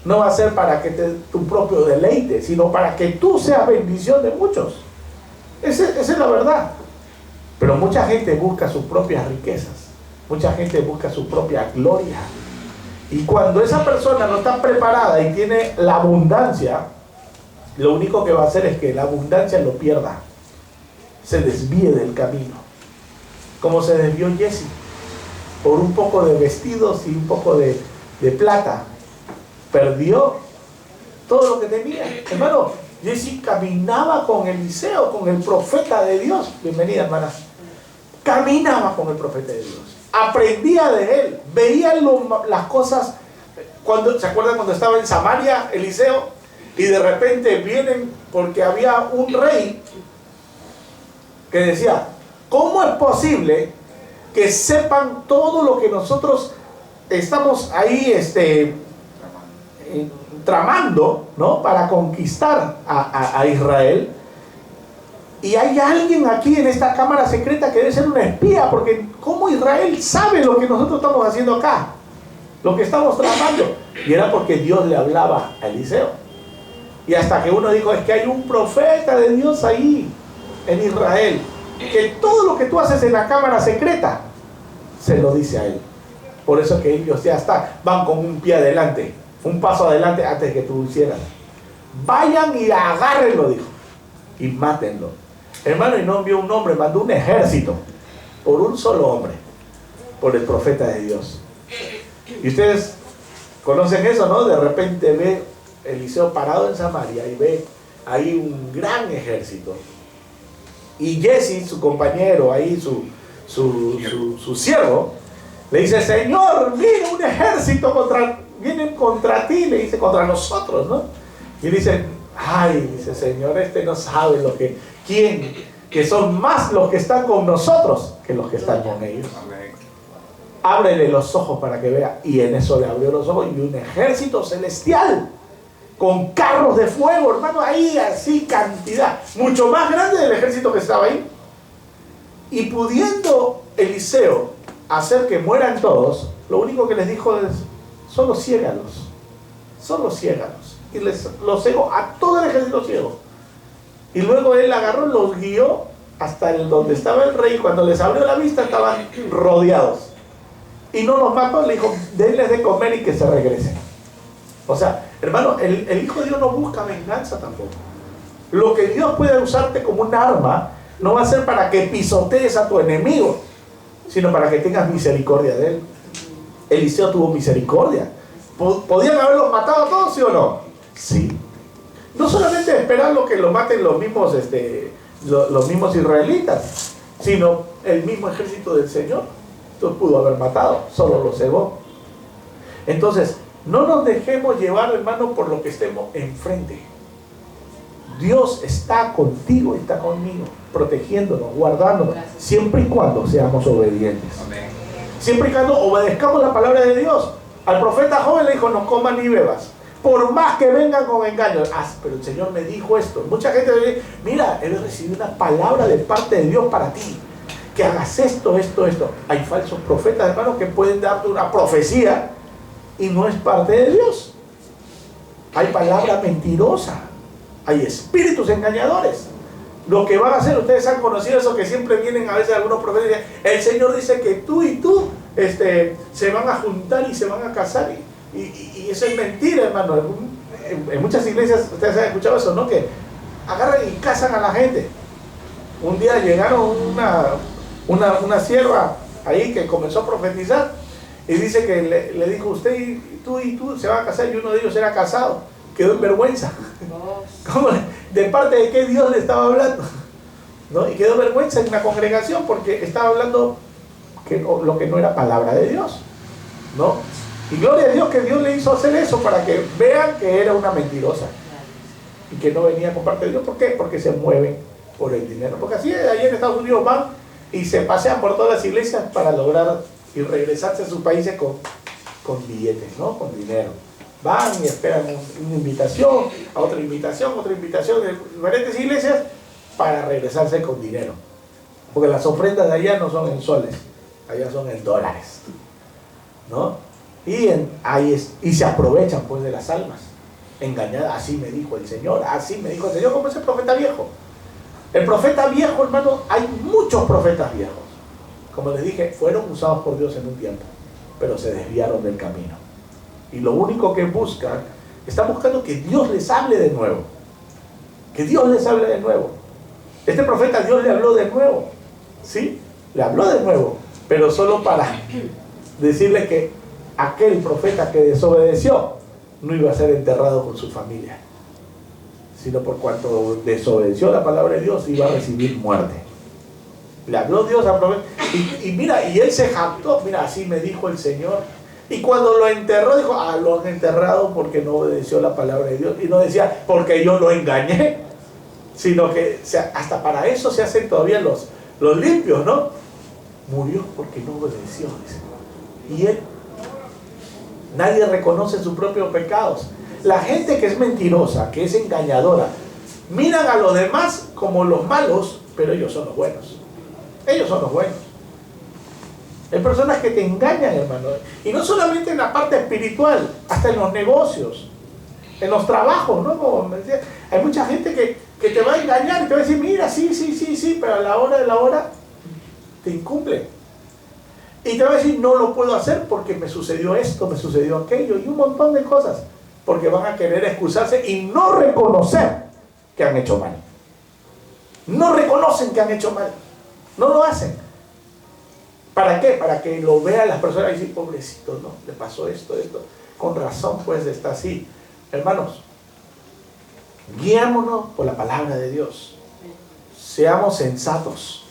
A: No va a ser para que tu propio deleite, sino para que tú seas bendición de muchos. Esa es la verdad. Pero mucha gente busca sus propias riquezas. Mucha gente busca su propia gloria. Y cuando esa persona no está preparada y tiene la abundancia, lo único que va a hacer es que la abundancia lo pierda. Se desvíe del camino. Como se desvió Jesse. Por un poco de vestidos y un poco de plata. Perdió todo lo que tenía. Hermano, Jesse caminaba con Eliseo, con el profeta de Dios. Bienvenida, hermana. Caminaba con el profeta de Dios. Aprendía de él. Veía las cosas. ¿Se acuerdan cuando estaba en Samaria, Eliseo? Y de repente vienen, porque había un rey que decía: ¿cómo es posible que sepan todo lo que nosotros estamos ahí tramando, ¿no?, para conquistar a Israel? Y hay alguien aquí en esta cámara secreta que debe ser un espía, porque ¿cómo Israel sabe lo que nosotros estamos haciendo acá? Lo que estamos tramando. Y era porque Dios le hablaba a Eliseo. Y hasta que uno dijo: es que hay un profeta de Dios ahí en Israel, que todo lo que tú haces en la cámara secreta se lo dice a él. Por eso que ellos ya van con un pie adelante, un paso adelante antes de que tú hicieras. Vayan y agárrenlo, dijo, y mátenlo. Hermano, y no envió un hombre, mandó un ejército por un solo hombre, por el profeta de Dios. Y ustedes conocen eso, ¿no? De repente ve Eliseo parado en Samaria y ve ahí un gran ejército. Y Jesse, su compañero, ahí su siervo, le dice: Señor, viene un ejército vienen contra ti, le dice, contra nosotros, ¿no? Y dice: ay, dice, Señor, no sabe que son más los que están con nosotros que los que están con ellos. Ábrele los ojos para que vea. Y en eso le abrió los ojos, y un ejército celestial con carros de fuego, hermano, ahí así cantidad, mucho más grande del ejército que estaba ahí. Y pudiendo Eliseo hacer que mueran todos, lo único que les dijo es: solo ciégalos, y los cegó a todo el ejército ciego. Y luego él agarró, los guió hasta donde estaba el rey. Cuando les abrió la vista, estaban rodeados, y no los mató. Le dijo: denles de comer y que se regresen. O sea, hermano, el Hijo de Dios no busca venganza tampoco. Lo que Dios puede usarte como un arma no va a ser para que pisotees a tu enemigo, sino para que tengas misericordia de él. Eliseo tuvo misericordia. ¿Podían haberlos matado a todos, sí o no? Sí. No solamente esperar que lo maten los mismos israelitas, sino el mismo ejército del Señor. Entonces pudo haber matado, solo lo cegó. Entonces, no nos dejemos llevar, hermano, por lo que estemos enfrente. Dios está contigo, está conmigo, protegiéndonos, guardándonos, siempre y cuando seamos obedientes. Siempre y cuando obedezcamos la palabra de Dios. Al profeta joven le dijo, no comas ni bebas, por más que vengan con engaños. Pero el Señor me dijo esto. Mucha gente dice, mira, he recibido una palabra de parte de Dios para ti, que hagas esto. Hay falsos profetas, hermanos, que pueden darte una profecía y no es parte de Dios. Hay palabra mentirosa, hay espíritus engañadores. Lo que van a hacer, ustedes han conocido eso, que siempre vienen a veces algunos profetas y dicen, el Señor dice que tú y tú se van a juntar y se van a casar, y eso es mentira, hermano. En muchas iglesias ustedes han escuchado eso, ¿no? Que agarran y casan a la gente. Un día llegaron una sierva ahí que comenzó a profetizar y dice que le dijo, usted y tú se van a casar, y uno de ellos era casado. Quedó en vergüenza. ¿Cómo? ¿De parte de qué Dios le estaba hablando? ¿No? Y quedó en vergüenza en una congregación porque estaba hablando lo que no era palabra de Dios, ¿no? Y gloria a Dios que Dios le hizo hacer eso para que vean que era una mentirosa y que no venía con parte de Dios. ¿Por qué? Porque se mueven por el dinero. Porque así allá en Estados Unidos van y se pasean por todas las iglesias para lograr y regresarse a sus países con billetes, ¿no? Con dinero. Van y esperan una invitación, a otra invitación de diferentes iglesias para regresarse con dinero. Porque las ofrendas de allá no son en soles, allá son en dólares, ¿no? Y se aprovechan pues de las almas engañadas. Así me dijo el Señor, como ese profeta viejo. El profeta viejo, hermano, hay muchos profetas viejos. Como les dije, fueron usados por Dios en un tiempo, pero se desviaron del camino. Y lo único que buscan, están buscando que Dios les hable de nuevo. Que Dios les hable de nuevo. Este profeta Dios le habló de nuevo. ¿Sí? Le habló de nuevo. Pero solo para decirle que aquel profeta que desobedeció no iba a ser enterrado con su familia. Sino por cuanto desobedeció la palabra de Dios, iba a recibir muerte. Le habló Dios al profeta. Y mira, y él se jactó. Mira, así me dijo el Señor. Y cuando lo enterró, dijo, lo han enterrado porque no obedeció la palabra de Dios. Y no decía, porque yo lo engañé. Sino que hasta para eso se hacen todavía los limpios, ¿no? Murió porque no obedeció. Y él, nadie reconoce sus propios pecados. La gente que es mentirosa, que es engañadora, miran a los demás como los malos, pero ellos son los buenos. Ellos son los buenos. Hay personas que te engañan, hermano. Y no solamente en la parte espiritual, hasta en los negocios, en los trabajos, ¿no? Como me decía, hay mucha gente que te va a engañar y te va a decir, mira, sí, pero a la hora de la hora te incumple. Y te va a decir, no lo puedo hacer porque me sucedió esto, me sucedió aquello, y un montón de cosas. Porque van a querer excusarse y no reconocer que han hecho mal. No reconocen que han hecho mal. No lo hacen. ¿Para qué? Para que lo vean las personas y dicen, pobrecito, no, le pasó esto. Con razón, pues, está así. Hermanos, guiémonos por la palabra de Dios. Seamos sensatos.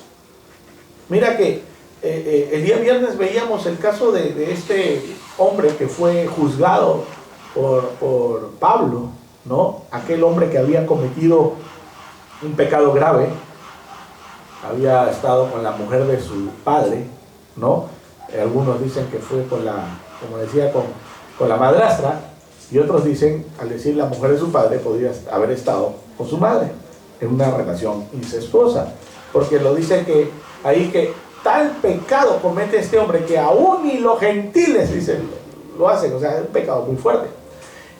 A: Mira que el día viernes veíamos el caso de este hombre que fue juzgado por Pablo, ¿no? Aquel hombre que había cometido un pecado grave, había estado con la mujer de su padre, ¿no? Algunos dicen que fue con la madrastra, y otros dicen, al decir la mujer de su padre, podría haber estado con su madre en una relación incestuosa, porque lo dicen que ahí que tal pecado comete este hombre que aún ni los gentiles dicen lo hacen, o sea, es un pecado muy fuerte.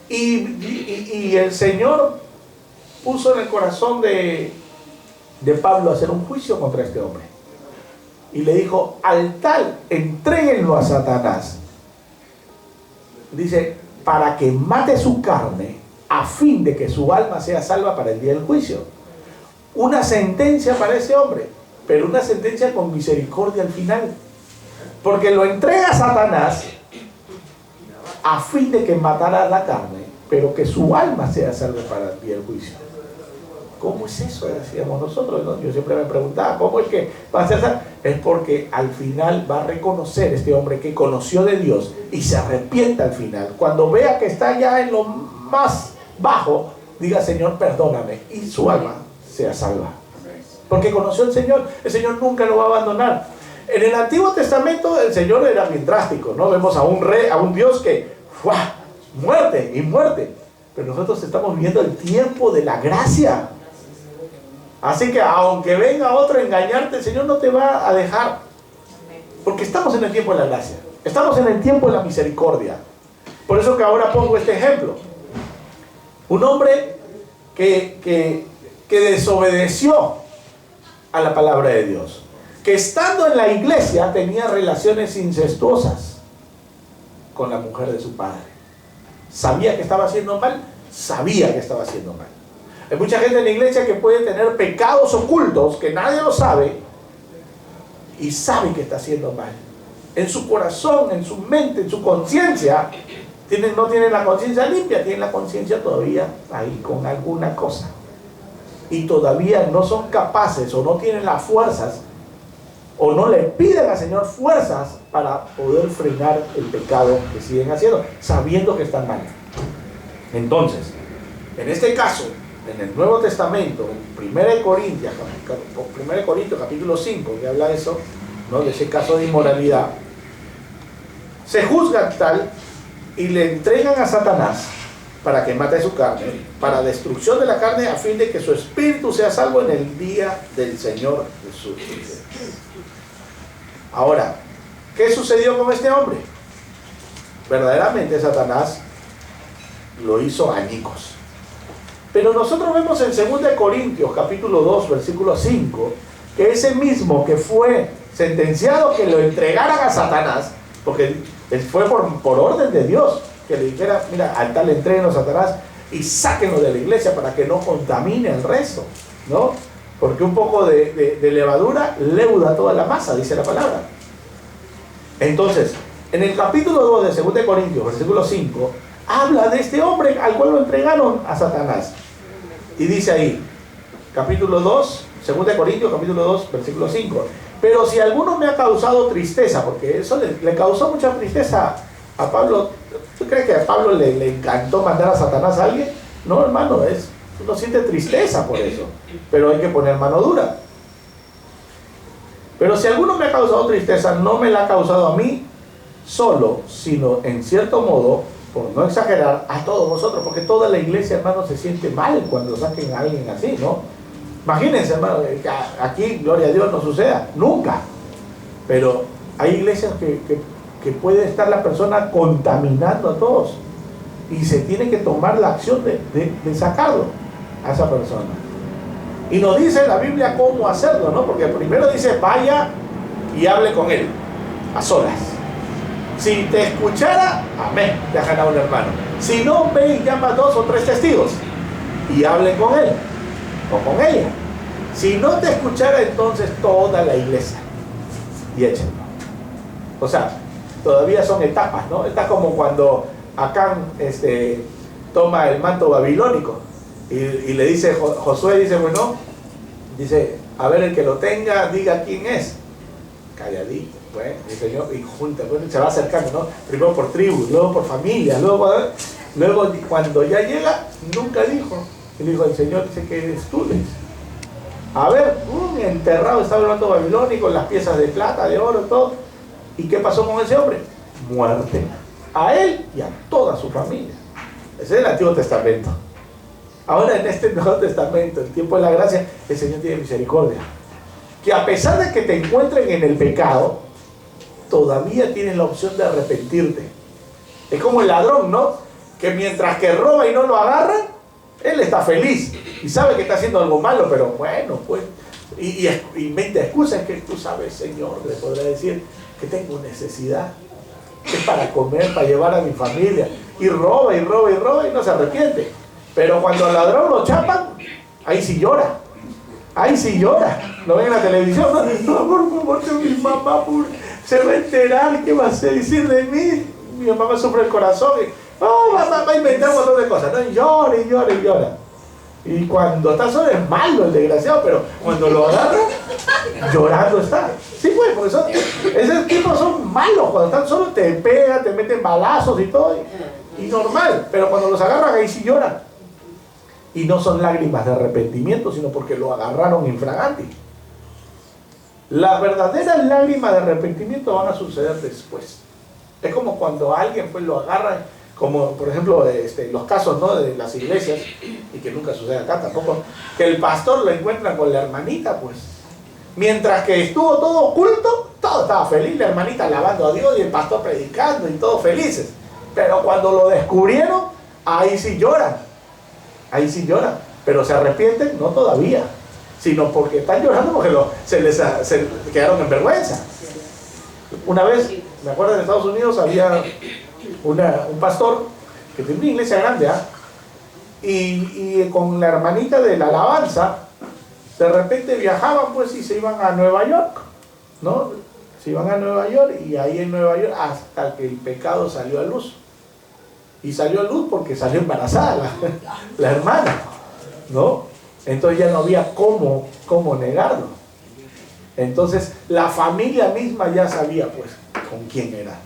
A: Y el Señor puso en el corazón de Pablo hacer un juicio contra este hombre. Y le dijo, al tal, entréguenlo a Satanás. Dice, para que mate su carne, a fin de que su alma sea salva para el día del juicio. Una sentencia para ese hombre, pero una sentencia con misericordia al final. Porque lo entrega a Satanás, a fin de que matara la carne, pero que su alma sea salva para el día del juicio. ¿Cómo es eso? Decíamos nosotros, ¿no? Yo siempre me preguntaba, ¿cómo es que va a ser salvo? Es porque al final va a reconocer este hombre que conoció de Dios y se arrepienta al final. Cuando vea que está ya en lo más bajo, diga Señor, perdóname, y su alma sea salva. Porque conoció al Señor, el Señor nunca lo va a abandonar. En el Antiguo Testamento el Señor era bien drástico, ¿no? Vemos a un rey, a un Dios que, ¡fua!, muerte y muerte. Pero nosotros estamos viviendo el tiempo de la gracia. Así que aunque venga otro a engañarte, el Señor no te va a dejar. Porque estamos en el tiempo de la gracia. Estamos en el tiempo de la misericordia. Por eso que ahora pongo este ejemplo. Un hombre que desobedeció a la palabra de Dios. Que estando en la iglesia tenía relaciones incestuosas con la mujer de su padre. ¿Sabía que estaba haciendo mal? Sabía que estaba haciendo mal. Hay mucha gente en la iglesia que puede tener pecados ocultos que nadie lo sabe y sabe que está haciendo mal. En su corazón, en su mente, en su conciencia, no tienen la conciencia limpia, tienen la conciencia todavía ahí con alguna cosa. Y todavía no son capaces o no tienen las fuerzas o no le piden al Señor fuerzas para poder frenar el pecado que siguen haciendo, sabiendo que están mal. Entonces, en este caso, en el Nuevo Testamento, en 1 Corintios capítulo 5, que habla de eso, ¿no?, de ese caso de inmoralidad, se juzga tal y le entregan a Satanás para que mate su carne, para destrucción de la carne, a fin de que su espíritu sea salvo en el día del Señor Jesús. Ahora, ¿qué sucedió con este hombre? Verdaderamente Satanás lo hizo añicos. Pero nosotros vemos en 2 Corintios capítulo 2 versículo 5 que ese mismo que fue sentenciado que lo entregaran a Satanás, porque fue por orden de Dios, que le dijera, mira, al tal entreguen a Satanás y sáquenlo de la iglesia para que no contamine el resto, ¿no? Porque un poco de levadura leuda toda la masa, dice la palabra. Entonces, en el capítulo 2 de 2 Corintios, versículo 5, habla de este hombre al cual lo entregaron a Satanás. Y dice ahí, capítulo 2, 2 Corintios, capítulo 2, versículo 5. Pero si alguno me ha causado tristeza, porque eso le causó mucha tristeza a Pablo. ¿Tú crees que a Pablo le encantó mandar a Satanás a alguien? No, hermano, uno siente tristeza por eso. Pero hay que poner mano dura. Pero si alguno me ha causado tristeza, no me la ha causado a mí solo, sino en cierto modo, por no exagerar, a todos vosotros, porque toda la iglesia, hermano, se siente mal cuando saquen a alguien así, ¿no? Imagínense, hermano, que aquí, gloria a Dios, no suceda, nunca. Pero hay iglesias que puede estar la persona contaminando a todos y se tiene que tomar la acción de sacarlo a esa persona. Y nos dice la Biblia cómo hacerlo, ¿no? Porque primero dice, vaya y hable con él, a solas. Si te escuchara, amén, te has ganado un hermano. Si no, ve y llama a 2 o 3 testigos y hable con él o con ella. Si no te escuchara, entonces toda la iglesia y échenlo. O sea, todavía son etapas, ¿no? Está como cuando Acán toma el manto babilónico y le dice, Josué dice, bueno, dice, a ver, el que lo tenga, diga quién es. Calladito, bueno, el Señor, y junta, bueno, se va acercando, ¿no? Primero por tribu, luego por familia, luego cuando ya llega, nunca dijo. Y le dijo, el Señor dice que eres tú, le dice. A ver, enterrado estaba el manto babilónico, las piezas de plata, de oro, todo. ¿Y qué pasó con ese hombre? Muerte. A él y a toda su familia. Ese es el Antiguo Testamento. Ahora en este Nuevo Testamento, el tiempo de la gracia, el Señor tiene misericordia. Que a pesar de que te encuentren en el pecado, todavía tienes la opción de arrepentirte. Es como el ladrón, ¿no? Que mientras que roba y no lo agarran, él está feliz y sabe que está haciendo algo malo, pero bueno, pues, y inventa excusas. Que tú sabes, Señor, le podrá decir que tengo necesidad, que es para comer, para llevar a mi familia, y roba y roba y roba y no se arrepiente. Pero cuando al ladrón lo chapan, ahí sí llora. Ahí sí llora. Lo ven en la televisión, no, por favor, que mi mamá se va a enterar, ¿qué va a decir de mí? Mi mamá sufre el corazón va a inventar un montón de cosas, ¿no? Y llora y llora y llora. Y cuando está solo es malo el desgraciado, pero cuando lo agarra, llorando está. Sí, pues, porque esos tipos son malos. Cuando están solos te pegan, te meten balazos y todo, y normal. Pero cuando los agarran, ahí sí lloran. Y no son lágrimas de arrepentimiento, sino porque lo agarraron infraganti. Las verdaderas lágrimas de arrepentimiento van a suceder después. Es como cuando a alguien pues lo agarran, como por ejemplo los casos, ¿no?, de las iglesias, y que nunca sucede acá tampoco, que el pastor lo encuentra con la hermanita, pues mientras que estuvo todo oculto, todo estaba feliz, la hermanita alabando a Dios y el pastor predicando y todos felices. Pero cuando lo descubrieron, ahí sí lloran, pero se arrepienten, no todavía, sino porque están llorando porque se quedaron en vergüenza. Una vez, me acuerdo, en Estados Unidos había un pastor que tenía una iglesia grande, y con la hermanita de la alabanza, de repente viajaban pues y se iban a Nueva York, ¿no? Se iban a Nueva York, y ahí en Nueva York hasta que el pecado salió a luz. Y salió a luz porque salió embarazada la hermana, ¿no? Entonces ya no había cómo negarlo. Entonces la familia misma ya sabía pues con quién era.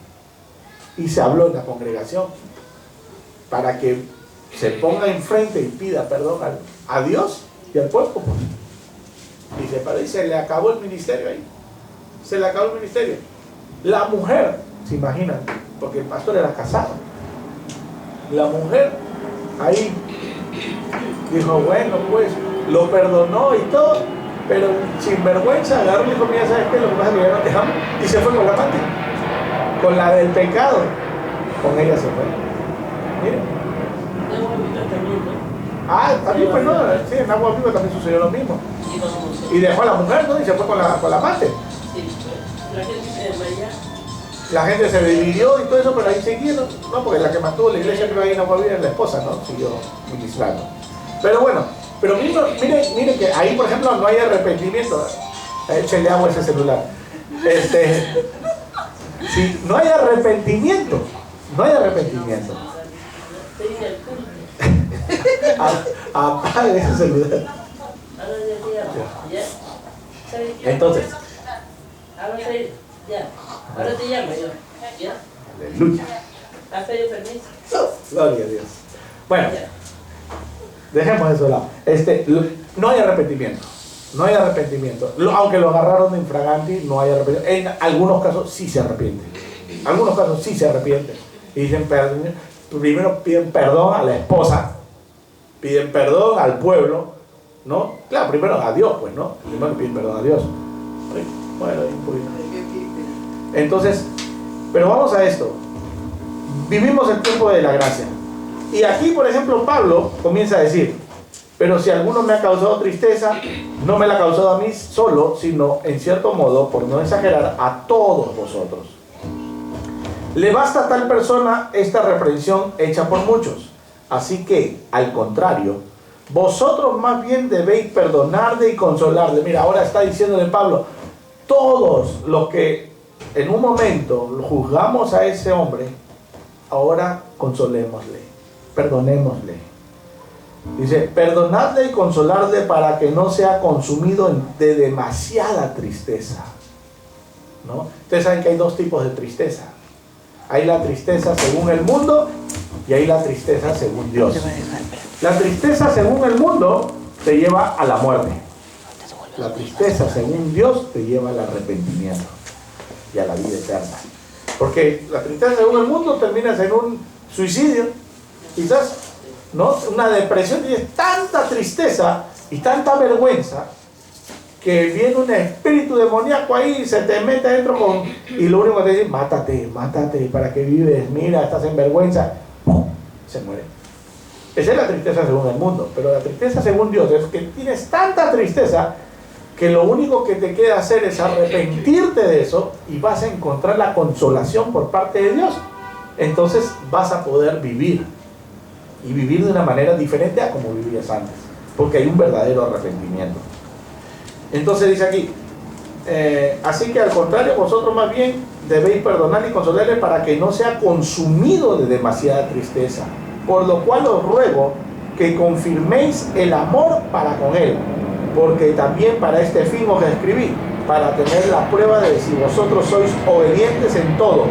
A: Y se habló en la congregación para que se ponga enfrente y pida perdón a Dios y al pueblo, pues. Y se paró y se le acabó el ministerio ahí. Se le acabó el ministerio. La mujer, se imaginan, porque el pastor era casado. La mujer ahí dijo, bueno, pues lo perdonó y todo, pero sin vergüenza agarró y dijo, mira, ¿sabes qué? Lo que pasa es que ya no te amo. Y se fue con la amante, con la del pecado. Con ella se fue. Miren. También pues no, sí, en Agua Viva también sucedió lo mismo. Y dejó a la mujer, ¿no? Y se fue con la amante. La gente se dividió y todo eso, pero ahí siguieron, ¿no? Porque la que mantuvo la iglesia, creo, ahí en Agua Viva es la esposa, ¿no? Siguió ministrando. Pero bueno, pero miren que ahí, por ejemplo, no hay arrepentimiento. Échenle agua a ese celular. Si no hay arrepentimiento, apague ese celular. Entonces,
B: ahora te llamo yo. ¿Ya?
A: Aleluya.
B: ¿Has pedido permiso?
A: Gloria a Dios. Bueno, dejemos eso de lado. No hay arrepentimiento. Aunque lo agarraron de infraganti, no hay arrepentimiento. En algunos casos sí se arrepienten. Y dicen, primero piden perdón a la esposa, piden perdón al pueblo, ¿no? Claro, primero a Dios, pues, ¿no? Primero piden perdón a Dios. Bueno, un poquito. Entonces, pero vamos a esto. Vivimos el tiempo de la gracia. Y aquí, por ejemplo, Pablo comienza a decir, pero si alguno me ha causado tristeza, no me la ha causado a mí solo, sino en cierto modo, por no exagerar, a todos vosotros. Le basta a tal persona esta reprensión hecha por muchos. Así que, al contrario, vosotros más bien debéis perdonarle y consolarle. Mira, ahora está diciéndole Pablo, todos los que en un momento juzgamos a ese hombre, ahora consolémosle, perdonémosle. Dice, perdonadle y consolarle para que no sea consumido de demasiada tristeza, ¿no? Ustedes saben que hay dos tipos de tristeza. Hay la tristeza según el mundo y hay la tristeza según Dios. La tristeza según el mundo te lleva a la muerte. La tristeza según Dios te lleva al arrepentimiento y a la vida eterna. Porque la tristeza según el mundo terminas en un suicidio, quizás, ¿no? Una depresión, y es tanta tristeza y tanta vergüenza que viene un espíritu demoníaco ahí y se te mete adentro y lo único que te dice, mátate, ¿para qué vives? Mira, estás en vergüenza. ¡Pum! Se muere. Esa es la tristeza según el mundo, pero la tristeza según Dios es que tienes tanta tristeza que lo único que te queda hacer es arrepentirte de eso y vas a encontrar la consolación por parte de Dios. Entonces vas a poder vivir, y vivir de una manera diferente a como vivías antes, porque hay un verdadero arrepentimiento. Entonces dice aquí, así que al contrario, vosotros más bien debéis perdonar y consolarle para que no sea consumido de demasiada tristeza, por lo cual os ruego que confirméis el amor para con él, porque también para este fin os escribí, para tener la prueba de si vosotros sois obedientes en todo.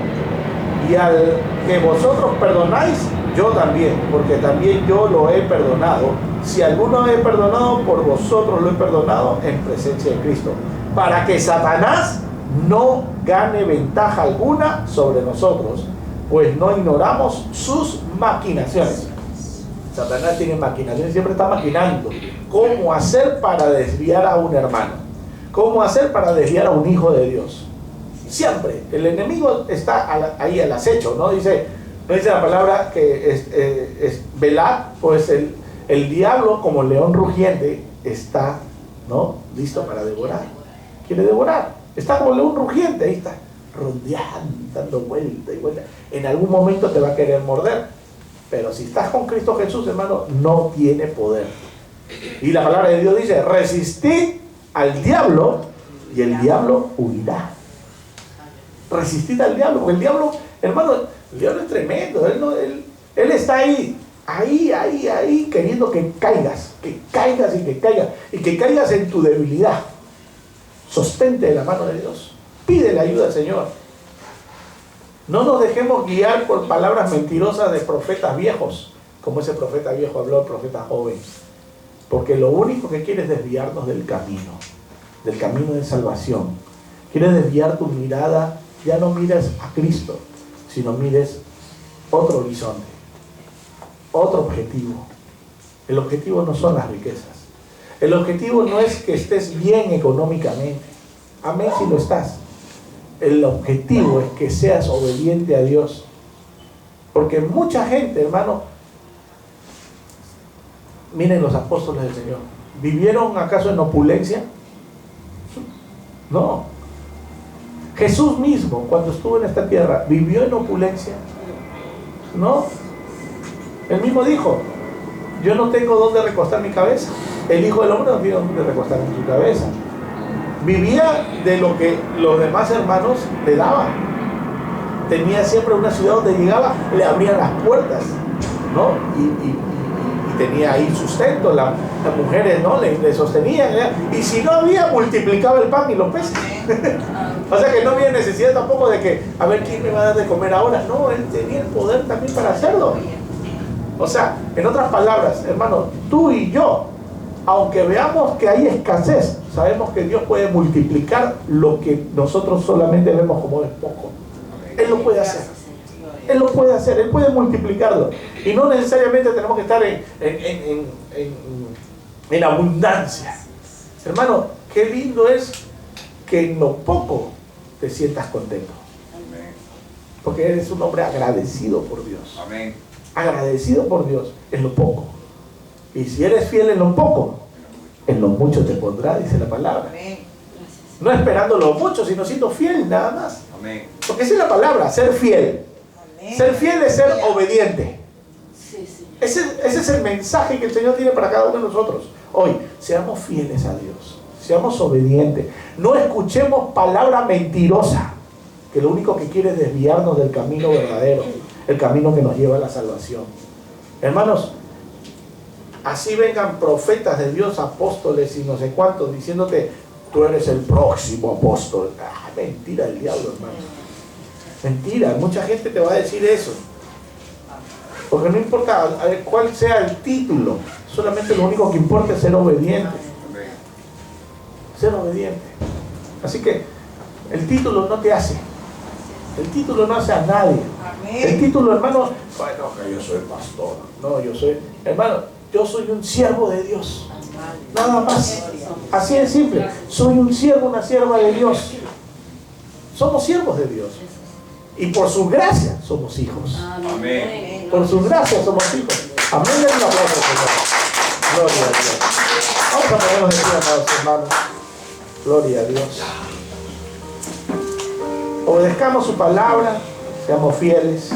A: Y al que vosotros perdonáis, yo también, porque también yo lo he perdonado, si alguno he perdonado, por vosotros lo he perdonado en presencia de Cristo, para que Satanás no gane ventaja alguna sobre nosotros, pues no ignoramos sus maquinaciones. Satanás tiene maquinaciones, siempre está maquinando cómo hacer para desviar a un hermano, cómo hacer para desviar a un hijo de Dios. Siempre el enemigo está ahí al acecho, ¿no? Dice la palabra que es velad, pues el diablo, como león rugiente, está, ¿no?, listo para devorar. Quiere devorar, está como león rugiente, ahí está rondeando, dando vuelta y vuelta. En algún momento te va a querer morder, pero si estás con Cristo Jesús, hermano, no tiene poder. Y la palabra de Dios dice: resistid al diablo y el diablo huirá. Resistid al diablo, porque el diablo, hermano, el diablo es tremendo. Él está ahí, queriendo que caigas y que caigas en tu debilidad. Sostente de la mano de Dios, pide la ayuda al Señor. No nos dejemos guiar por palabras mentirosas de profetas viejos, como ese profeta viejo habló al profeta joven, porque lo único que quiere es desviarnos del camino de salvación. Quiere desviar tu mirada. Ya no mires a Cristo, sino mires otro horizonte, otro objetivo. El objetivo no son las riquezas. El objetivo no es que estés bien económicamente. Amén si lo estás. El objetivo es que seas obediente a Dios. Porque mucha gente, hermano, miren los apóstoles del Señor, ¿vivieron acaso en opulencia? No. Jesús mismo, cuando estuvo en esta tierra, ¿vivió en opulencia? No. Él mismo dijo: yo no tengo dónde recostar mi cabeza. El Hijo del Hombre no tiene dónde recostar su cabeza. Vivía de lo que los demás hermanos le daban. Tenía siempre una ciudad donde llegaba, le abrían las puertas, ¿no? Y tenía ahí sustento. Las mujeres, ¿no?, le sostenían, ¿eh? Y si no había, multiplicaba el pan y los peces. O sea que no había necesidad tampoco de que, a ver, ¿quién me va a dar de comer ahora? No, él tenía el poder también para hacerlo. O sea, en otras palabras, hermano, tú y yo, aunque veamos que hay escasez, sabemos que Dios puede multiplicar lo que nosotros solamente vemos como es poco. Él lo puede hacer. Él lo puede hacer, Él puede multiplicarlo. Y no necesariamente tenemos que estar en abundancia. Hermano, qué lindo es que en lo poco te sientas contento. Porque eres un hombre agradecido por Dios.
C: Amén.
A: Agradecido por Dios en lo poco. Y si eres fiel en lo poco, en lo mucho te pondrá, dice la palabra. No esperando lo mucho, sino siendo fiel nada más.
C: Amén.
A: Porque esa es la palabra, ser fiel. Ser fiel es ser obediente. Ese es el mensaje que el Señor tiene para cada uno de nosotros. Hoy, seamos fieles a Dios. Seamos obedientes. No escuchemos palabra mentirosa, que lo único que quiere es desviarnos del camino verdadero, el camino que nos lleva a la salvación. Hermanos, así vengan profetas de Dios, apóstoles y no sé cuántos, diciéndote: tú eres el próximo apóstol. Mentira del diablo, hermano. Mentira, mucha gente te va a decir eso. Porque no importa cuál sea el título, solamente lo único que importa es ser obediente. Ser obediente. Así que el título no te hace. El título no hace a nadie. El título, hermano, bueno, que yo soy pastor. No, yo soy un siervo de Dios. Nada más. Así de simple. Soy un siervo, una sierva de Dios. Somos siervos de Dios. Y por su gracia somos hijos.
C: Amén.
A: Por su gracia somos hijos. Amén. Un aplauso, Señor. Gloria a Dios. Vamos a ponernos de pie, amados hermanos. Gloria a Dios. Obedezcamos su palabra. Seamos fieles.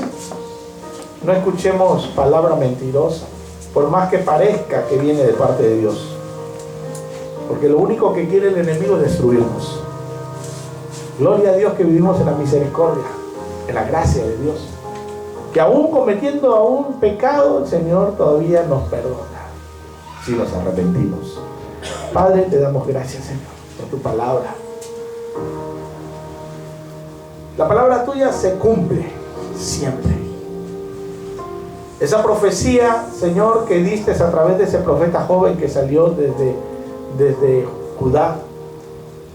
A: No escuchemos palabra mentirosa, por más que parezca que viene de parte de Dios. Porque lo único que quiere el enemigo es destruirnos. Gloria a Dios que vivimos en la misericordia, en la gracia de Dios, que aún cometiendo aún pecado, el Señor todavía nos perdona si nos arrepentimos. Padre, te damos gracias, Señor, por tu palabra. La palabra tuya se cumple siempre. Esa profecía, Señor, que diste a través de ese profeta joven que salió desde Judá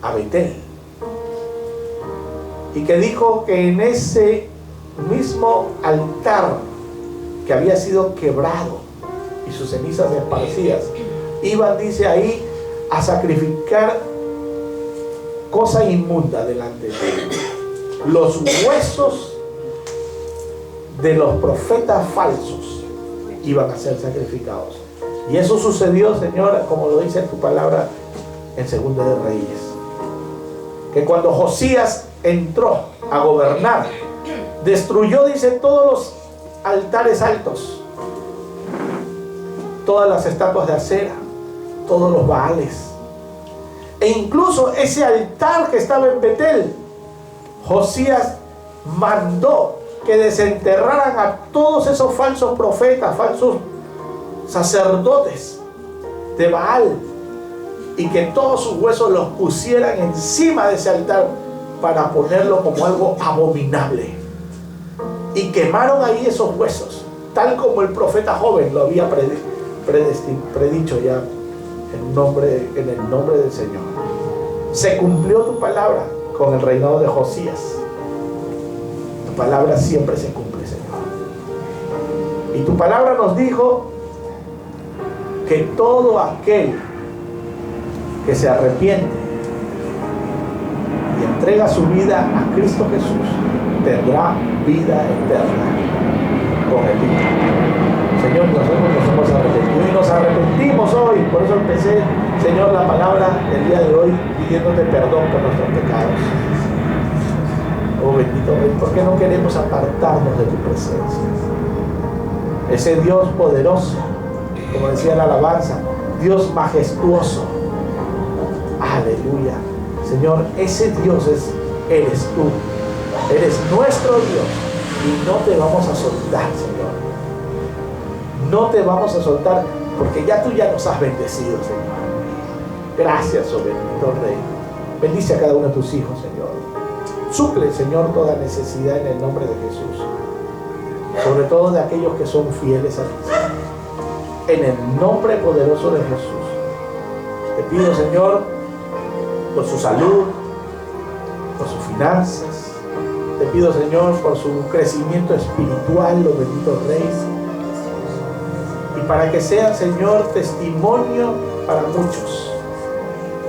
A: a Betel. Y que dijo que en ese mismo altar que había sido quebrado y sus cenizas esparcidas, iban, dice ahí, a sacrificar cosa inmunda delante de él. Los huesos de los profetas falsos iban a ser sacrificados. Y eso sucedió, Señor, como lo dice tu palabra en Segunda de Reyes, que cuando Josías entró a gobernar, destruyó, dice, todos los altares altos, todas las estatuas de acera, todos los baales, e incluso ese altar que estaba en Betel. Josías mandó que desenterraran a todos esos falsos profetas, falsos sacerdotes de Baal, y que todos sus huesos los pusieran encima de ese altar para ponerlo como algo abominable. Y quemaron ahí esos huesos, tal como el profeta joven lo había predicho ya en el nombre del Señor. Se cumplió tu palabra con el reinado de Josías. Tu palabra siempre se cumple, Señor. Y tu palabra nos dijo que todo aquel que se arrepiente y entrega su vida a Cristo Jesús tendrá vida eterna con el Hijo. Señor, nosotros nos hemos arrepentido y nos arrepentimos hoy. Por eso empecé, Señor, la palabra del día de hoy pidiéndote perdón por nuestros pecados. Oh bendito Rey, ¿por qué no queremos apartarnos de tu presencia? Ese Dios poderoso, como decía la alabanza, Dios majestuoso. Aleluya. Señor, ese Dios eres tú. Eres nuestro Dios y no te vamos a soltar, Señor. No te vamos a soltar porque ya tú ya nos has bendecido, Señor. Gracias, oh bendito Rey. Bendice a cada uno de tus hijos, Señor. Suple, Señor, toda necesidad en el nombre de Jesús. Sobre todo de aquellos que son fieles a ti. En el nombre poderoso de Jesús. Te pido, Señor, por su salud, por sus finanzas. Te pido, Señor, por su crecimiento espiritual, oh bendito Rey. Y para que sean, Señor, testimonio para muchos.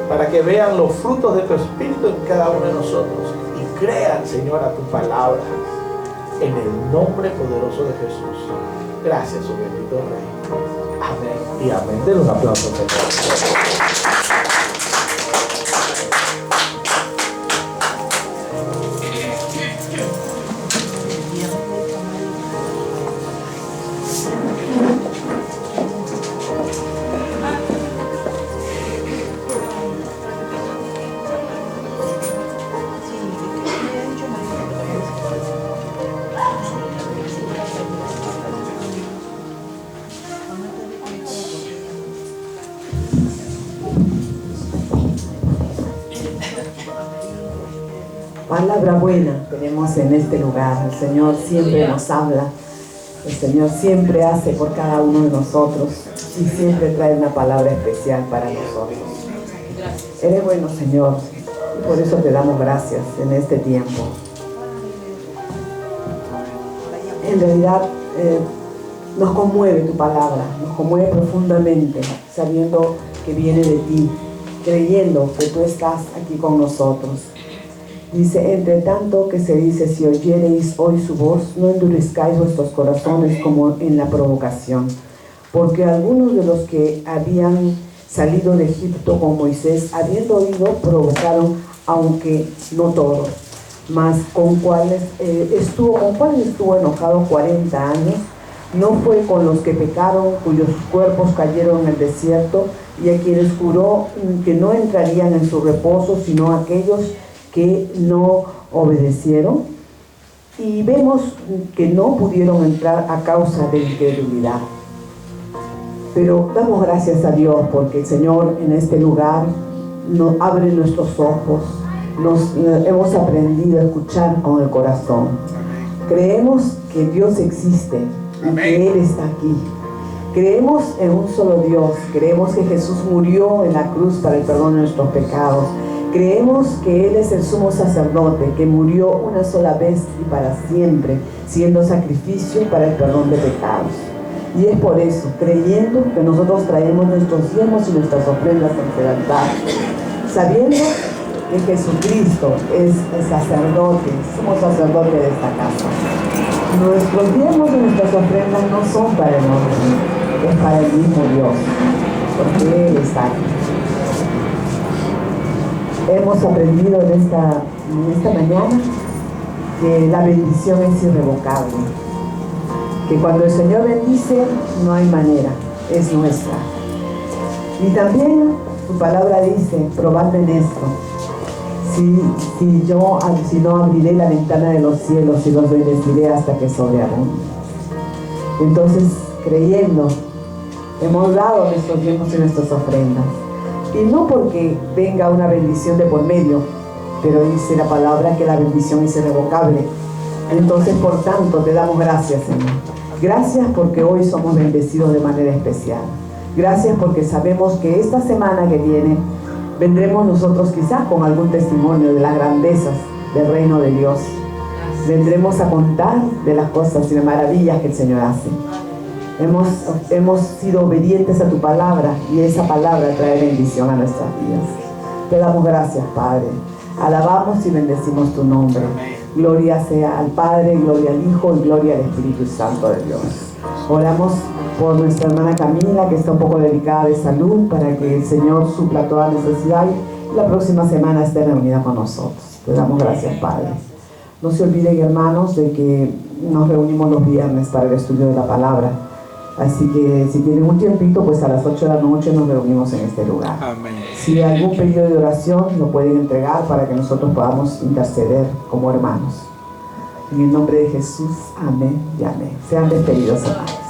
A: Para que vean los frutos de tu Espíritu en cada uno de nosotros. Y crean, Señor, a tu palabra. En el nombre poderoso de Jesús. Gracias, oh bendito Rey. Amén y amén. Denle un aplauso, Señor.
C: Palabra buena tenemos en este lugar. El Señor siempre nos habla. El Señor siempre hace por cada uno de nosotros y siempre trae una palabra especial para nosotros. Eres bueno, Señor, y por eso te damos gracias en este tiempo. En realidad nos conmueve tu palabra, nos conmueve profundamente, sabiendo que viene de ti, creyendo que tú estás aquí con nosotros. Dice, entre tanto que se dice, si oyereis hoy su voz, no endurezcáis vuestros corazones como en la provocación. Porque algunos de los que habían salido de Egipto con Moisés, habiendo oído, provocaron, aunque no todos. Mas con cuáles estuvo enojado 40 años, no fue con los que pecaron, cuyos cuerpos cayeron en el desierto, y a quienes juró que no entrarían en su reposo, sino aquellos que no obedecieron, y vemos que no pudieron entrar a causa de incredulidad. Pero damos gracias a Dios porque el Señor en este lugar nos abre nuestros ojos, hemos aprendido a escuchar con el corazón. Creemos que Dios existe en que Él está aquí. Creemos en un solo Dios, creemos que Jesús murió en la cruz para el perdón de nuestros pecados. Creemos que Él es el sumo sacerdote, que murió una sola vez y para siempre, siendo sacrificio para el perdón de pecados. Y es por eso, creyendo que nosotros traemos nuestros diezmos y nuestras ofrendas ante el altar, sabiendo que Jesucristo es el sacerdote, sumo sacerdote de esta casa. Nuestros diezmos y nuestras ofrendas no son para el hombre, es para el mismo Dios, porque Él está aquí. Hemos aprendido en esta mañana que la bendición es irrevocable, que cuando el Señor bendice no hay manera, es nuestra. Y también tu palabra dice, probadme en esto, si no abriré la ventana de los cielos y los bendeciré hasta que sobreabunde. Entonces, creyendo, hemos dado nuestros diezmos y nuestras ofrendas. Y no porque venga una bendición de por medio, pero dice la palabra que la bendición es irrevocable. Entonces, por tanto, te damos gracias, Señor. Gracias porque hoy somos bendecidos de manera especial. Gracias porque sabemos que esta semana que viene vendremos nosotros quizás con algún testimonio de las grandezas del reino de Dios. Vendremos a contar de las cosas y de maravillas que el Señor hace. Hemos sido obedientes a tu palabra y esa palabra trae bendición a nuestras vidas. Te damos gracias, Padre. Alabamos y bendecimos tu nombre. Gloria sea al Padre, gloria al Hijo y gloria al Espíritu Santo de Dios. Oramos por nuestra hermana Camila, que está un poco delicada de salud, para que el Señor supla toda necesidad y la próxima semana esté reunida con nosotros. Te damos gracias, Padre. No se olviden, hermanos, de que nos reunimos los viernes para el estudio de la palabra. Así que si tienen un tiempito, pues a las 8 de la noche nos reunimos en este lugar. Amén. Si hay algún pedido de oración, lo pueden entregar para que nosotros podamos interceder como hermanos. En el nombre de Jesús, amén y amén. Sean despedidos, hermanos.